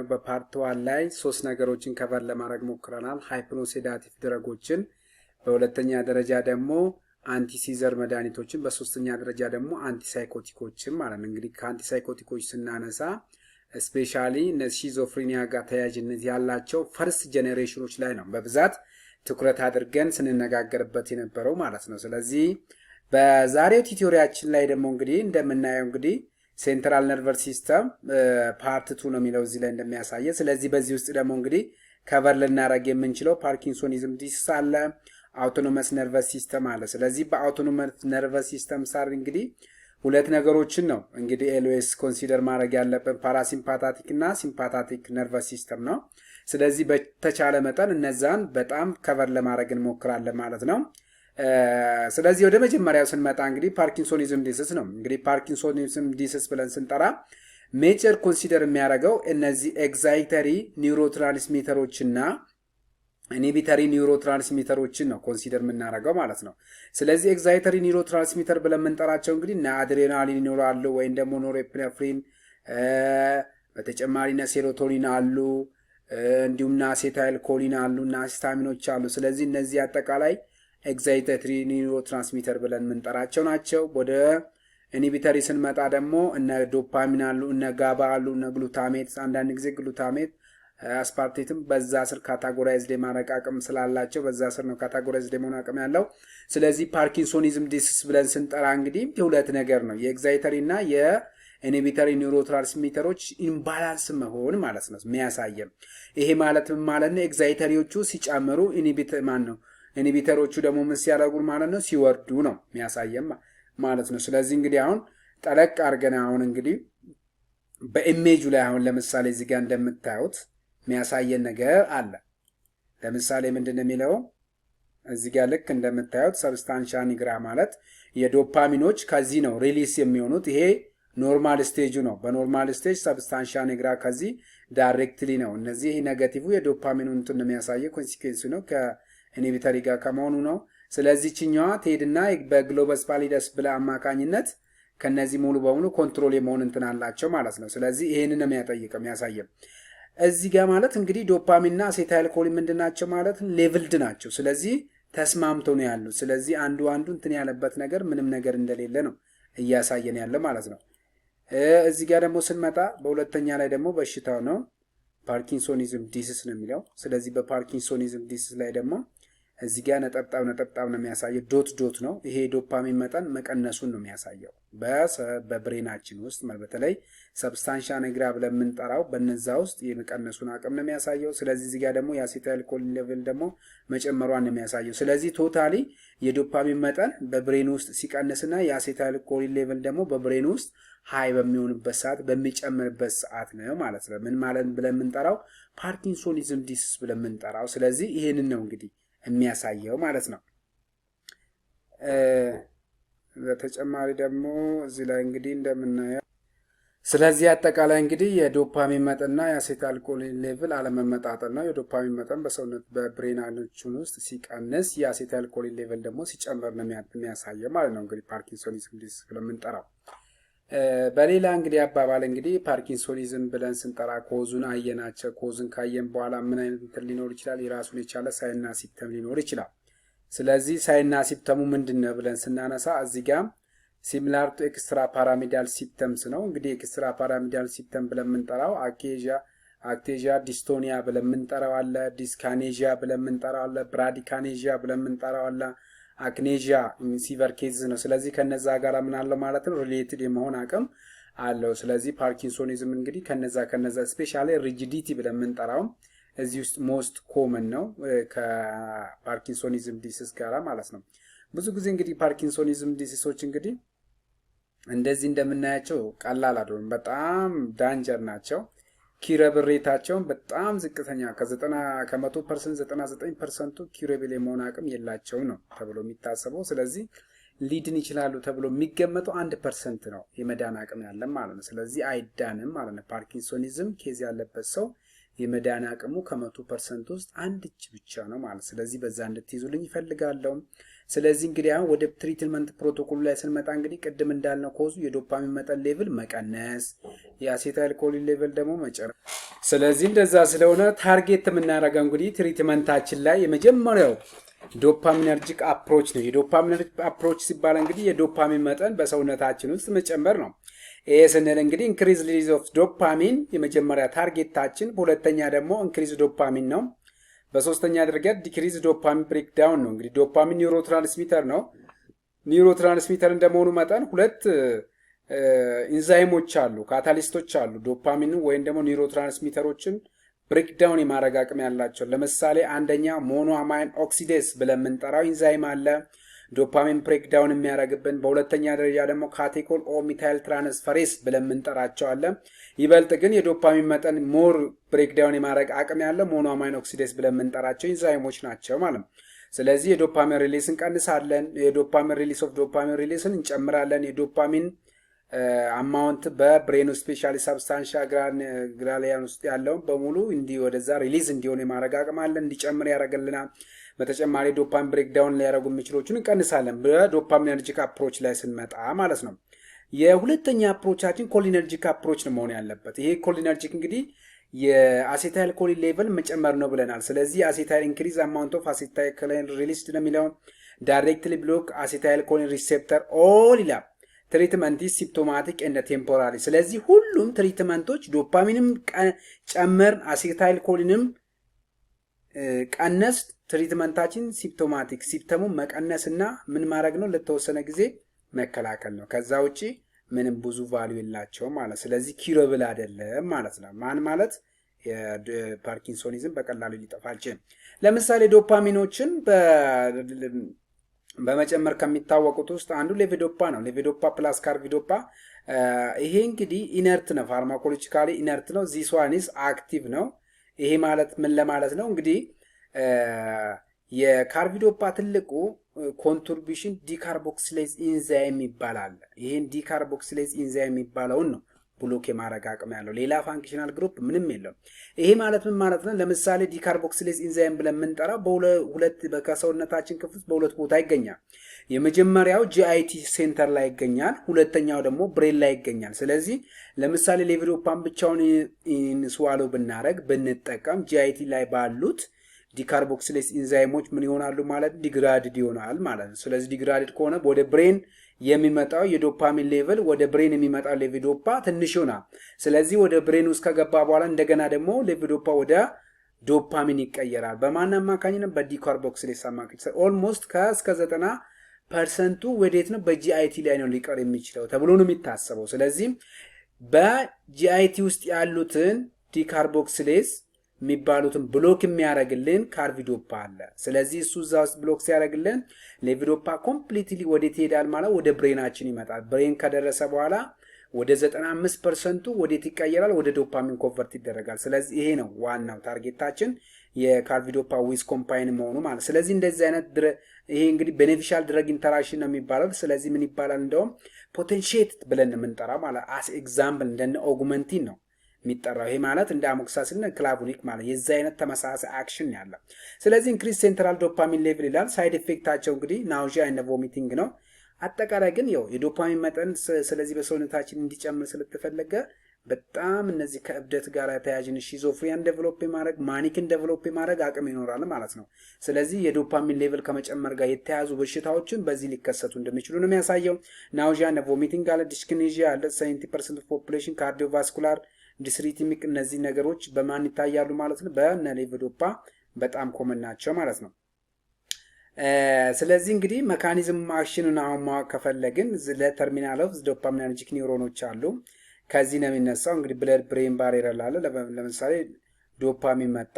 በፓርት 1 ላይ ሶስት ነገሮችን ከቨር ለማድረግ ሞክረናል። ሃይፕኖሴዳቲቭ ድረጎችን፣ በሁለተኛ ደረጃ ደግሞ አንቲሲዘር መድኃኒቶችን፣ በሶስተኛ ደረጃ ደግሞ አንቲሳይኮቲኮችን ማለት ነው። እንግዲህ ከአንቲሳይኮቲኮች ስናነሳ ስፔሻሊ እነዚህ ሺዞፍሬኒያ ጋር ተያያዥነት ያላቸው ፈርስት ጄኔሬሽኖች ላይ ነው በብዛት ትኩረት አድርገን ስንነጋገርበት የነበረው ማለት ነው። ስለዚህ በዛሬው ቲዩቶሪያችን ላይ ደግሞ እንግዲህ እንደምናየው እንግዲህ ሴንትራል ነርቨስ ሲስተም ፓርት 2 ነው የሚለው እዚህ ላይ እንደሚያሳየ። ስለዚህ በዚህ ውስጥ ደግሞ እንግዲህ ከቨር ልናደርግ የምንችለው ፓርኪንሶኒዝም ዲሲስ አለ፣ አውቶኖመስ ነርቨስ ሲስተም አለ። ስለዚህ በአውቶኖመስ ነርቨስ ሲስተም ሳር እንግዲህ ሁለት ነገሮችን ነው እንግዲህ ኤልዌስ ኮንሲደር ማድረግ ያለብን፣ ፓራሲምፓታቲክ እና ሲምፓታቲክ ነርቨስ ሲስተም ነው። ስለዚህ በተቻለ መጠን እነዛን በጣም ከቨር ለማድረግ እንሞክራለን ማለት ነው። ስለዚህ ወደ መጀመሪያው ስንመጣ እንግዲህ ፓርኪንሶኒዝም ዲሲስ ነው። እንግዲህ ፓርኪንሶኒዝም ዲሲስ ብለን ስንጠራ ሜጀር ኮንሲደር የሚያደርገው እነዚህ ኤግዛይተሪ ኒውሮትራንስሚተሮችና ኢንሂቢተሪ ኒውሮትራንስሚተሮችን ነው ኮንሲደር የምናደርገው ማለት ነው። ስለዚህ ኤግዛይተሪ ኒውሮትራንስሚተር ብለን የምንጠራቸው እንግዲህ እና አድሬናሊን ይኖራሉ ወይም ደግሞ ኖሬፕኔፍሪን፣ በተጨማሪና ሴሮቶኒን አሉ፣ እንዲሁም ና አሴታይል ኮሊን አሉ እና ሂስታሚኖች አሉ። ስለዚህ እነዚህ አጠቃላይ ኤግዛይተሪ ኒውሮትራንስሚተር ብለን የምንጠራቸው ናቸው። ወደ ኢንሂቢተሪ ስንመጣ ደግሞ እነ ዶፓሚን አሉ፣ እነ ጋባ አሉ፣ እነ ግሉታሜት፣ አንዳንድ ጊዜ ግሉታሜት አስፓርቴትም በዛ ስር ካታጎራይዝድ የማድረግ አቅም ስላላቸው በዛ ስር ነው ካታጎራይዝድ የመሆን አቅም ያለው። ስለዚህ ፓርኪንሶኒዝም ዲሲስ ብለን ስንጠራ እንግዲህ የሁለት ነገር ነው፣ የኤግዛይተሪ እና የኢንሂቢተሪ ኒውሮትራንስሚተሮች ኢምባላንስ መሆን ማለት ነው የሚያሳየም። ይሄ ማለት ምን ማለት ነው? ኤግዛይተሪዎቹ ሲጨምሩ ኢንሂቢተሮቹ ደግሞ ምን ሲያደርጉ ማለት ነው? ሲወርዱ ነው የሚያሳየም ማለት ነው። ስለዚህ እንግዲህ አሁን ጠለቅ አድርገን አሁን እንግዲህ በኢሜጁ ላይ አሁን ለምሳሌ እዚህ ጋር እንደምታዩት የሚያሳየን ነገር አለ። ለምሳሌ ምንድነው የሚለው እዚህ ጋር ልክ እንደምታዩት ሰብስታንሻ ኒግራ ማለት የዶፓሚኖች ከዚህ ነው ሪሊስ የሚሆኑት። ይሄ ኖርማል ስቴጁ ነው። በኖርማል ስቴጅ ሰብስታንሻ ኒግራ ከዚህ ዳይሬክትሊ ነው። እነዚህ ኔጋቲቭ የዶፓሚኑ እንትን የሚያሳየው ኮንሲኩዌንስ ነው ከኢንሂቢተሪ ጋር ከመሆኑ ነው። ስለዚህ ችኛዋ ትሄድና በግሎበስ ፓሊደስ ብላ አማካኝነት ከነዚህ ሙሉ በሙሉ ኮንትሮል የመሆን እንትን አላቸው ማለት ነው። ስለዚህ ይሄንን ነው የሚያሳየው እዚህ ጋር ማለት እንግዲህ ዶፓሚንና አሴታይል ኮሊን ምንድናቸው ማለት ሌቭልድ ናቸው። ስለዚህ ተስማምተው ነው ያሉት። ስለዚህ አንዱ እንትን ያለበት ነገር ምንም ነገር እንደሌለ ነው እያሳየን ያለ ማለት ነው። እዚህ ጋር ደግሞ ስንመጣ በሁለተኛ ላይ ደግሞ በሽታው ነው ፓርኪንሶኒዝም ዲሲስ ነው የሚለው። ስለዚህ በፓርኪንሶኒዝም ዲሲስ ላይ ደግሞ እዚህ ጋር ነጠብጣብ ነው የሚያሳየው። ዶት ነው። ይሄ ዶፓሚን መጠን መቀነሱን ነው የሚያሳየው በብሬናችን ውስጥ በተለይ ሰብስታንሻ ኒግራ ብለን የምንጠራው በነዛ ውስጥ የመቀነሱን አቅም ነው የሚያሳየው። ስለዚህ እዚህ ጋር ደግሞ የአሴታይል ኮሊን ሌቭል ደግሞ መጨመሯን ነው የሚያሳየው። ስለዚህ ቶታሊ የዶፓሚን መጠን በብሬን ውስጥ ሲቀንስና የአሴታይል ኮሊን ሌቭል ደግሞ በብሬን ውስጥ ሃይ በሚሆንበት ሰዓት በሚጨምርበት ሰዓት ነው ማለት ነው ምን ማለት ብለን የምንጠራው ፓርኪንሶኒዝም ዲሲስ ብለን የምንጠራው። ስለዚህ ይሄንን ነው እንግዲህ የሚያሳየው ማለት ነው። በተጨማሪ ደግሞ እዚህ ላይ እንግዲህ እንደምናየው ስለዚህ አጠቃላይ እንግዲህ የዶፓሚን መጠንና የአሴታይል ኮሊን ሌቭል አለመመጣጠን ነው። የዶፓሚን መጠን በሰውነት በብሬናችን ውስጥ ሲቀንስ የአሴታይል ኮሊን ሌቭል ደግሞ ሲጨምር ነው የሚያሳየው ማለት ነው እንግዲህ ፓርኪንሶኒዝም ዲሲስ ብለን የምንጠራው። በሌላ እንግዲህ አባባል እንግዲህ ፓርኪንሶኒዝም ብለን ስንጠራ ኮዙን አየናቸው። ኮዙን ካየን በኋላ ምን አይነት እንትን ሊኖር ይችላል? የራሱን የቻለ ሳይንና ሲምፕተም ሊኖር ይችላል። ስለዚህ ሳይንና ሲምፕተሙ ምንድነው ብለን ስናነሳ እዚህ ጋር ሲሚላር ቱ ኤክስትራ ፓራሚዳል ሲምፕተምስ ነው። እንግዲህ ኤክስትራ ፓራሚዳል ሲምፕተም ብለን የምንጠራው አክቴዣ ዲስቶኒያ ብለን የምንጠራው አለ፣ ዲስካኔዥያ ብለን የምንጠራው አለ፣ ብራዲካኔዥያ ብለን የምንጠራው አለ፣ አክኔዥያ ሲቨር ኬዝ ነው። ስለዚህ ከነዛ ጋር ምን አለው ማለት ነው ሪሌትድ የመሆን አቅም አለው። ስለዚህ ፓርኪንሶኒዝም እንግዲህ ከነዛ ስፔሻሊ ሪጂዲቲ ብለን የምንጠራው እዚህ ውስጥ ሞስት ኮመን ነው ከፓርኪንሶኒዝም ዲሲስ ጋራ ማለት ነው። ብዙ ጊዜ እንግዲህ ፓርኪንሶኒዝም ዲሲሶች እንግዲህ እንደዚህ እንደምናያቸው ቀላል አይደሉም፣ በጣም ዳንጀር ናቸው። ኪረብል ሬታቸውን በጣም ዝቅተኛ ከ100% 99% ኪረብል የመሆን አቅም የላቸው ነው ተብሎ የሚታሰበው። ስለዚህ ሊድን ይችላሉ ተብሎ የሚገመተው 1% ነው የመዳን አቅም ያለን ማለት ነው። ስለዚህ አይዳንም ማለት ነው። ፓርኪንሶኒዝም ኬዝ ያለበት ሰው የመዳን አቅሙ ከ100% ውስጥ አንድ እጅ ብቻ ነው ማለት። ስለዚህ በዛ እንድትይዙልኝ ይፈልጋለሁ። ስለዚህ እንግዲህ አሁን ወደ ትሪትመንት ፕሮቶኮሉ ላይ ስንመጣ እንግዲህ ቅድም እንዳልነው ኮዙ የዶፓሚን መጠን ሌቭል መቀነስ፣ የአሴታይል ኮሊን ሌቭል ደግሞ መጨመር። ስለዚህ እንደዛ ስለሆነ ታርጌት የምናደርገው እንግዲህ ትሪትመንታችን ላይ የመጀመሪያው ዶፓሚነርጂክ አፕሮች ነው። የዶፓሚነርጂክ አፕሮች ሲባል እንግዲህ የዶፓሚን መጠን በሰውነታችን ውስጥ መጨመር ነው። ይሄ ስንል እንግዲህ ኢንክሪዝ ሪሊዝ ኦፍ ዶፓሚን የመጀመሪያ ታርጌታችን፣ በሁለተኛ ደግሞ ኢንክሪዝ ዶፓሚን ነው። በሶስተኛ ደረጃ ዲክሪዝ ዶፓሚን ብሬክዳውን ነው። እንግዲህ ዶፓሚን ኒውሮ ትራንስሚተር ነው። ኒውሮ ትራንስሚተር እንደመሆኑ መጠን ሁለት ኢንዛይሞች አሉ፣ ካታሊስቶች አሉ። ዶፓሚን ወይም ደግሞ ኒውሮ ትራንስሚተሮችን ብሬክዳውን የማድረግ አቅም ያላቸው። ለምሳሌ አንደኛ ሞኖ አማይን ኦክሲዴስ ብለን የምንጠራው ኢንዛይም አለ ዶፓሚን ብሬክዳውን የሚያደርግብን። በሁለተኛ ደረጃ ደግሞ ካቴኮል ኦ ሚታይል ትራንስፈሬስ ብለን የምንጠራቸው አለ። ይበልጥ ግን የዶፓሚን መጠን ሞር ብሬክዳውን የማድረግ አቅም ያለ ሞኖ አማይን ኦክሲዴስ ብለን የምንጠራቸው ኢንዛይሞች ናቸው ማለት ነው። ስለዚህ የዶፓሚን ሪሊስ እንቀንሳለን፣ የዶፓሚን ሪሊስ ኦፍ ዶፓሚን ሪሊስን እንጨምራለን። የዶፓሚን አማውንት በብሬን ስፔሻሊ ሳብስታንሻ ግራሊያን ውስጥ ያለውን በሙሉ እንዲህ ወደዛ ሪሊዝ እንዲሆን የማድረግ አቅም አለን፣ እንዲጨምር ያደርግልናል። በተጨማሪ ዶፓሚን ብሬክዳውን ሊያደርጉ የሚችሎችን እንቀንሳለን በዶፓሚነርጂክ አፕሮች ላይ ስንመጣ ማለት ነው። የሁለተኛ አፕሮቻችን ኮሊነርጂክ አፕሮች ነው መሆን ያለበት። ይሄ ኮሊነርጂክ እንግዲህ የአሴታይል ኮሊን ሌቭል መጨመር ነው ብለናል። ስለዚህ አሴታይል ኢንክሪዝ አማውንት ኦፍ አሴታይል ኮሊን ሪሊስድ ነው የሚለውን ዳይሬክትሊ ብሎክ አሴታይል ኮሊን ሪሴፕተር ኦል ይላል። ትሪትመንት ሲምፕቶማቲክ እንደ ቴምፖራሪ። ስለዚህ ሁሉም ትሪትመንቶች ዶፓሚንም ጨመር አሴታይል ኮሊንም ቀነስ፣ ትሪትመንታችን ሲምፕቶማቲክ ሲምፕተሙን መቀነስና ምን ማድረግ ነው ለተወሰነ ጊዜ መከላከል ነው። ከዛ ውጪ ምንም ብዙ ቫልዩ የላቸውም ማለት። ስለዚህ ኪረብል አይደለም ማለት ነው። ማን ማለት የፓርኪንሶኒዝም በቀላሉ ሊጠፋ አይችልም። ለምሳሌ ዶፓሚኖችን በመጨመር ከሚታወቁት ውስጥ አንዱ ሌቪዶፓ ነው። ሌቪዶፓ ፕላስ ካርቪዶፓ። ይሄ እንግዲህ ኢነርት ነው፣ ፋርማኮሎጂካሊ ኢነርት ነው። ዚስ ዋን ኢዝ አክቲቭ ነው። ይሄ ማለት ምን ለማለት ነው እንግዲህ የካርቪዶፓ ትልቁ ኮንትሪቢሽን ዲካርቦክሲሌዝ ኢንዛይም ይባላል። ይሄን ዲካርቦክሲሌዝ ኢንዛይም የሚባለውን ነው ብሎክ የማድረግ አቅም ያለው። ሌላ ፋንክሽናል ግሩፕ ምንም የለውም። ይሄ ማለት ምን ማለት ነው? ለምሳሌ ዲካርቦክሲሌዝ ኢንዛይም ብለን የምንጠራው በሁለት ከሰውነታችን ክፍል በሁለት ቦታ ይገኛል። የመጀመሪያው ጂአይቲ ሴንተር ላይ ይገኛል፣ ሁለተኛው ደግሞ ብሬን ላይ ይገኛል። ስለዚህ ለምሳሌ ሌቪዶፓን ብቻውን ኢንስዋሎ ብናረግ ብንጠቀም ጂአይቲ ላይ ባሉት ዲካርቦክሲሌዝ ኢንዛይሞች ምን ይሆናሉ ማለት ዲግራድድ ይሆናል ማለት ነው። ስለዚህ ዲግራድድ ከሆነ ወደ ብሬን የሚመጣው የዶፓሚን ሌቭል ወደ ብሬን የሚመጣው ሌቪዶፓ ትንሽ ይሆናል። ስለዚህ ወደ ብሬን ውስጥ ከገባ በኋላ እንደገና ደግሞ ሌቪዶፓ ወደ ዶፓሚን ይቀየራል። በማን አማካኝነት? በዲካርቦክሲሌዝ አማካኝነት። ኦልሞስት እስከ 90% ወዴት ነው? በጂአይቲ ላይ ነው ሊቀር የሚችለው ተብሎ ነው የሚታሰበው። ስለዚህ በጂአይቲ ውስጥ ያሉትን ዲካርቦክሲሌዝ የሚባሉትን ብሎክ የሚያደርግልን ካርቪዶፓ አለ። ስለዚህ እሱ እዛ ውስጥ ብሎክ ሲያደርግልን ሌቪዶፓ ኮምፕሊትሊ ወዴት ይሄዳል ማለት ወደ ብሬናችን ይመጣል። ብሬን ከደረሰ በኋላ ወደ 95% ወዴት ይቀየራል? ወደ ዶፓሚን ኮንቨርት ይደረጋል። ስለዚህ ይሄ ነው ዋናው ታርጌታችን የካርቪዶፓ ዊዝ ኮምፓይን መሆኑ ማለት። ስለዚህ እንደዚህ አይነት ይሄ እንግዲህ ቤኔፊሻል ድረግ ኢንተራክሽን ነው የሚባለው። ስለዚህ ምን ይባላል? እንደውም ፖቴንሺየት ብለን የምንጠራ ማለት አስ ኤግዛምፕል እንደነ ኦግመንቲን ነው የሚጠራው። ይሄ ማለት እንደ አሞክሳሲሊን ክላቭኒክ ማለት የዚህ አይነት ተመሳሳይ አክሽን ያለው። ስለዚህ ኢንክሪዝ ሴንትራል ዶፓሚን ሌቭል ይላል። ሳይድ ኢፌክታቸው እንግዲህ ናውዣ እና ቮሚቲንግ ነው። አጠቃላይ ግን ያው የዶፓሚን መጠን ስለዚህ በሰውነታችን እንዲጨምር ስለተፈለገ በጣም እነዚህ ከእብደት ጋር ተያያዥን ሺዞፍሪያን ዴቨሎፕ ማድረግ ማኒክን ዴቨሎፕ ማድረግ አቅም ይኖራል ማለት ነው። ስለዚህ የዶፓሚን ሌቭል ከመጨመር ጋር የተያያዙ በሽታዎችን በዚህ ሊከሰቱ እንደሚችሉ ነው የሚያሳየው። ናውዣ እና ቮሚቲንግ አለ፣ ዲስኪኔዥያ አለ። 70% ኦፍ ፖፑሌሽን ካርዲዮቫስኩላር ዲስሪትሚክ እነዚህ ነገሮች በማን ይታያሉ ማለት ነው? በነ ሌቪዶፓ በጣም ኮመን ናቸው ማለት ነው። ስለዚህ እንግዲህ ሜካኒዝም አክሽኑን አሁን ማወቅ ከፈለግን ለተርሚናል ኦፍ ዶፓሚነርጂክ ኒውሮኖች አሉ። ከዚህ ነው የሚነሳው እንግዲህ ብለድ ብሬን ባሪየር አለ። ለምሳሌ ዶፓሚን መጣ፣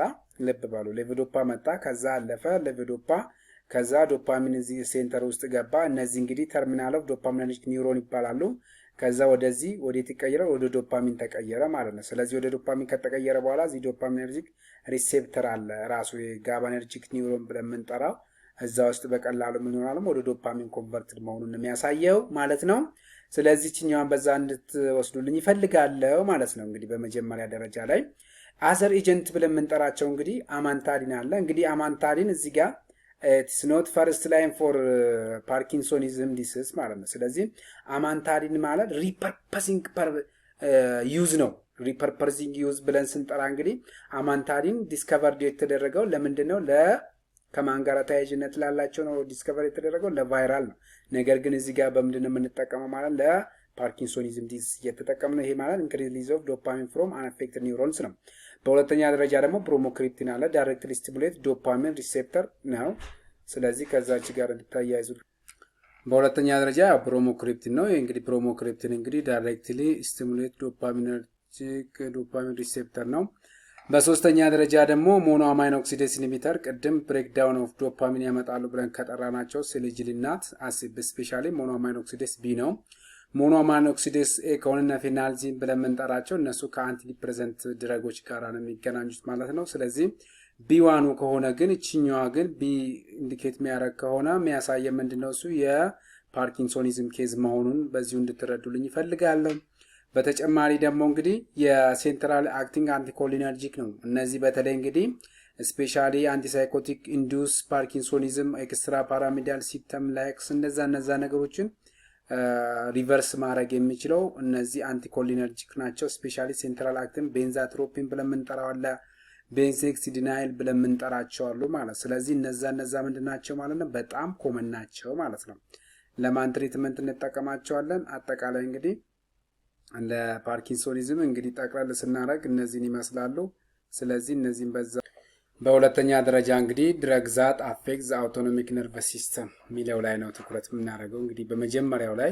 ልብ በሉ ሌቪዶፓ መጣ፣ ከዛ አለፈ ሌቪዶፓ፣ ከዛ ዶፓሚን እዚህ ሴንተር ውስጥ ገባ። እነዚህ እንግዲህ ተርሚናል ኦፍ ዶፓሚነርጂክ ኒውሮን ይባላሉ። ከዛ ወደዚህ ወዴት ይቀየራል? ወደ ዶፓሚን ተቀየረ ማለት ነው። ስለዚህ ወደ ዶፓሚን ከተቀየረ በኋላ እዚህ ዶፓሚነርጂክ ሪሴፕተር አለ ራሱ የጋባነርጂክ ኒውሮን ብለን የምንጠራው እዛ ውስጥ በቀላሉ ምን ይሆናል? ወደ ዶፓሚን ኮንቨርትድ መሆኑን የሚያሳየው ማለት ነው። ስለዚህ ችኛዋን በዛ እንድትወስዱልኝ ይፈልጋለሁ ማለት ነው። እንግዲህ በመጀመሪያ ደረጃ ላይ አዘር ኤጀንት ብለን የምንጠራቸው እንግዲህ አማንታዲን አለ። እንግዲህ አማንታዲን እዚህ ጋር ኢትስ ኖት ፈርስት ላይን ፎር ፓርኪንሶኒዝም ዲሲዝ ማለት ነው። ስለዚህ አማንታዲን ማለት ሪፐርፐሲንግ ዩዝ ነው። ሪፐርፐሲንግ ዩዝ ብለን ስንጠራ እንግዲህ አማንታዲን ዲስከቨርድ የተደረገው ለምንድን ነው? ከማን ጋር ተያያዥነት ላላቸው ነው ዲስከቨር የተደረገው? ለቫይራል ነው። ነገር ግን እዚህ ጋር በምንድን ነው የምንጠቀመው ማለት ለፓርኪንሶኒዝም ዲዚዝ እየተጠቀም ነው። ይሄ ማለት ኢንክሪዝ ሪሊዝ ኦፍ ዶፓሚን ፍሮም አንአፌክትድ ኒውሮንስ ነው። በሁለተኛ ደረጃ ደግሞ ብሮሞክሪፕቲን አለ። ዳይሬክትሊ ስቲሙሌት ዶፓሚን ሪሴፕተር ነው። ስለዚህ ከዛች ጋር እንድታያይዙ በሁለተኛ ደረጃ ብሮሞክሪፕቲን ነው። እንግዲህ ብሮሞክሪፕቲን እንግዲህ ዳይሬክትሊ ስቲሙሌት ዶፓሚን ሪሴፕተር ነው። በሶስተኛ ደረጃ ደግሞ ሞኖ አማይን ኦክሲዴስ ኢንሂቢተር ቅድም ብሬክዳውን ኦፍ ዶፓሚን ያመጣሉ ብለን ከጠራናቸው ሲሊጂሊናት ስፔሻሊ ሞኖ አማይን ኦክሲዴስ ቢ ነው። ሞኖ አማይን ኦክሲዴስ ኤ ከሆነና ፌናልዚን ብለን የምንጠራቸው እነሱ ከአንቲ ዲፕሬሰንት ድረጎች ጋር ነው የሚገናኙት ማለት ነው። ስለዚህ ቢዋኑ ከሆነ ግን እችኛዋ ግን ቢ ኢንዲኬት የሚያደርግ ከሆነ የሚያሳየ ምንድነው? እሱ የፓርኪንሶኒዝም ኬዝ መሆኑን በዚሁ እንድትረዱልኝ ይፈልጋለሁ። በተጨማሪ ደግሞ እንግዲህ የሴንትራል አክቲንግ አንቲኮሊነርጂክ ነው። እነዚህ በተለይ እንግዲህ ስፔሻሊ አንቲሳይኮቲክ ኢንዱስ ፓርኪንሶኒዝም ኤክስትራ ፓራሚዳል ሲስተም ላይክስ እነዛ ነገሮችን ሪቨርስ ማድረግ የሚችለው እነዚህ አንቲኮሊነርጂክ ናቸው። ስፔሻሊ ሴንትራል አክቲንግ ቤንዛትሮፒን ብለን የምንጠራው አለ፣ ቤንዜክሲዲናይል ብለን የምንጠራቸው አሉ ማለት። ስለዚህ እነዛ ምንድናቸው ማለት ነው? በጣም ኮመን ናቸው ማለት ነው። ለማን ትሪትመንት እንጠቀማቸዋለን? አጠቃላይ እንግዲህ ለፓርኪንሶኒዝም እንግዲህ ጠቅላላ ስናደርግ እነዚህን ይመስላሉ። ስለዚህ እነዚህን በሁለተኛ ደረጃ እንግዲህ ድረግ ዛት አፌክት አውቶኖሚክ ነርቨስ ሲስተም ሚለው ላይ ነው ትኩረት የምናደርገው። እንግዲህ በመጀመሪያው ላይ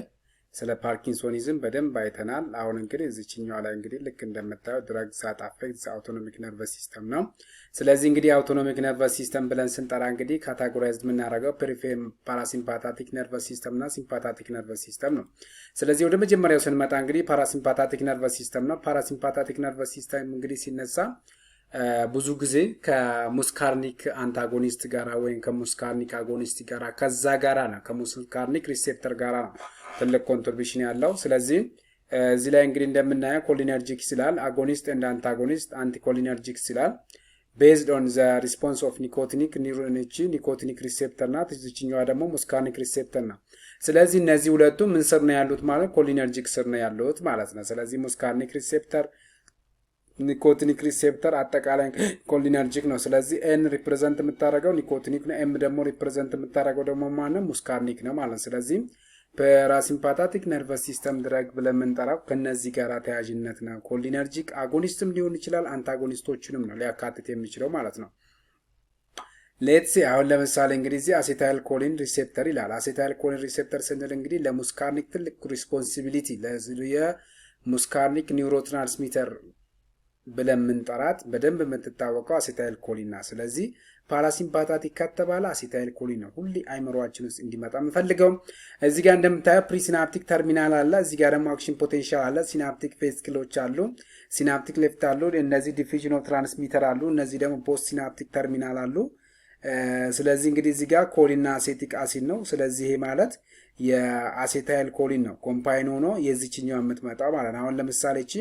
ስለ ፓርኪንሶኒዝም በደንብ አይተናል። አሁን እንግዲህ እዚችኛው ላይ እንግዲህ ልክ እንደምታየው ድረግ ዛት አፌክት አውቶኖሚክ ነርቨስ ሲስተም ነው። ስለዚህ እንግዲህ አውቶኖሚክ ነርቨስ ሲስተም ብለን ስንጠራ እንግዲህ ካታጎራይዝድ የምናደርገው ፔሪፌራል ፓራሲምፓታቲክ ነርቨስ ሲስተም እና ሲምፓታቲክ ነርቨስ ሲስተም ነው። ስለዚህ ወደ መጀመሪያው ስንመጣ እንግዲህ ፓራሲምፓታቲክ ነርቨስ ሲስተም ነው። ፓራሲምፓታቲክ ነርቨስ ሲስተም እንግዲህ ሲነሳ ብዙ ጊዜ ከሙስካርኒክ አንታጎኒስት ጋራ ወይም ከሙስካርኒክ አጎኒስት ጋራ ከዛ ጋራ ነው ከሙስካርኒክ ሪሴፕተር ጋራ ነው ትልቅ ኮንትሪቢዩሽን ያለው። ስለዚህ እዚህ ላይ እንግዲህ እንደምናየው ኮሊነርጂክ ይላል፣ አጎኒስት ኤንድ አንታጎኒስት አንቲኮሊነርጂክ ይላል። ቤዝድ ኦን ዘ ሪስፖንስ ኦፍ ኒኮቲኒክ ኒኮቲኒክ ሪሴፕተር ናት። እዚህኛዋ ደግሞ ሙስካርኒክ ሪሴፕተር ናት። ስለዚህ እነዚህ ሁለቱ ምን ስር ነው ያሉት ማለት ኮሊነርጂክ ስር ነው ያሉት ማለት ነው። ስለዚህ ሙስካርኒክ ሪሴፕተር ኒኮቲኒክ ሪሴፕተር አጠቃላይ ኮሊነርጂክ ነው። ስለዚህ ኤን ሪፕሬዘንት የምታደርገው ኒኮቲኒክ ነው፣ ኤም ደግሞ ሪፕሬዘንት የምታደርገው ደግሞ ማነው? ሙስካርኒክ ነው ማለት። ስለዚህ ፓራሲምፓታቲክ ነርቨስ ሲስተም ድረግ ብለን የምንጠራው ከነዚህ ጋር ተያያዥነት ነው። ኮሊነርጂክ አጎኒስትም ሊሆን ይችላል፣ አንታጎኒስቶችንም ነው ሊያካትት የሚችለው ማለት ነው። ሌትስ አሁን ለምሳሌ እንግዲህ እዚህ አሴታይል ኮሊን ሪሴፕተር ይላል። አሴታይል ኮሊን ሪሴፕተር ስንል እንግዲህ ለሙስካርኒክ ትልቅ ሪስፖንሲቢሊቲ የሙስካርኒክ ኒውሮትራንስሚተር ብለን የምንጠራት በደንብ የምትታወቀው አሴታይል ኮሊን ናት። ስለዚህ ፓራሲምፓታቲክ ከተባለ አሴታይል ኮሊን ነው ሁሌ አይምሮአችን ውስጥ እንዲመጣ የምፈልገው። እዚህ ጋር እንደምታየው ፕሪሲናፕቲክ ተርሚናል አለ፣ እዚህ ጋር ደግሞ አክሽን ፖቴንሻል አለ፣ ሲናፕቲክ ቬሲክሎች አሉ፣ ሲናፕቲክ ሌፍት አሉ፣ እነዚህ ዲፊዥን ኦፍ ትራንስሚተር አሉ፣ እነዚህ ደግሞ ፖስት ሲናፕቲክ ተርሚናል አሉ። ስለዚህ እንግዲህ እዚህ ጋር ኮሊንና አሴቲክ አሲድ ነው። ስለዚህ ይሄ ማለት የአሴታይል ኮሊን ነው ኮምፓይን ሆኖ የዚህኛው የምትመጣው ማለት ነው። አሁን ለምሳሌ እቺ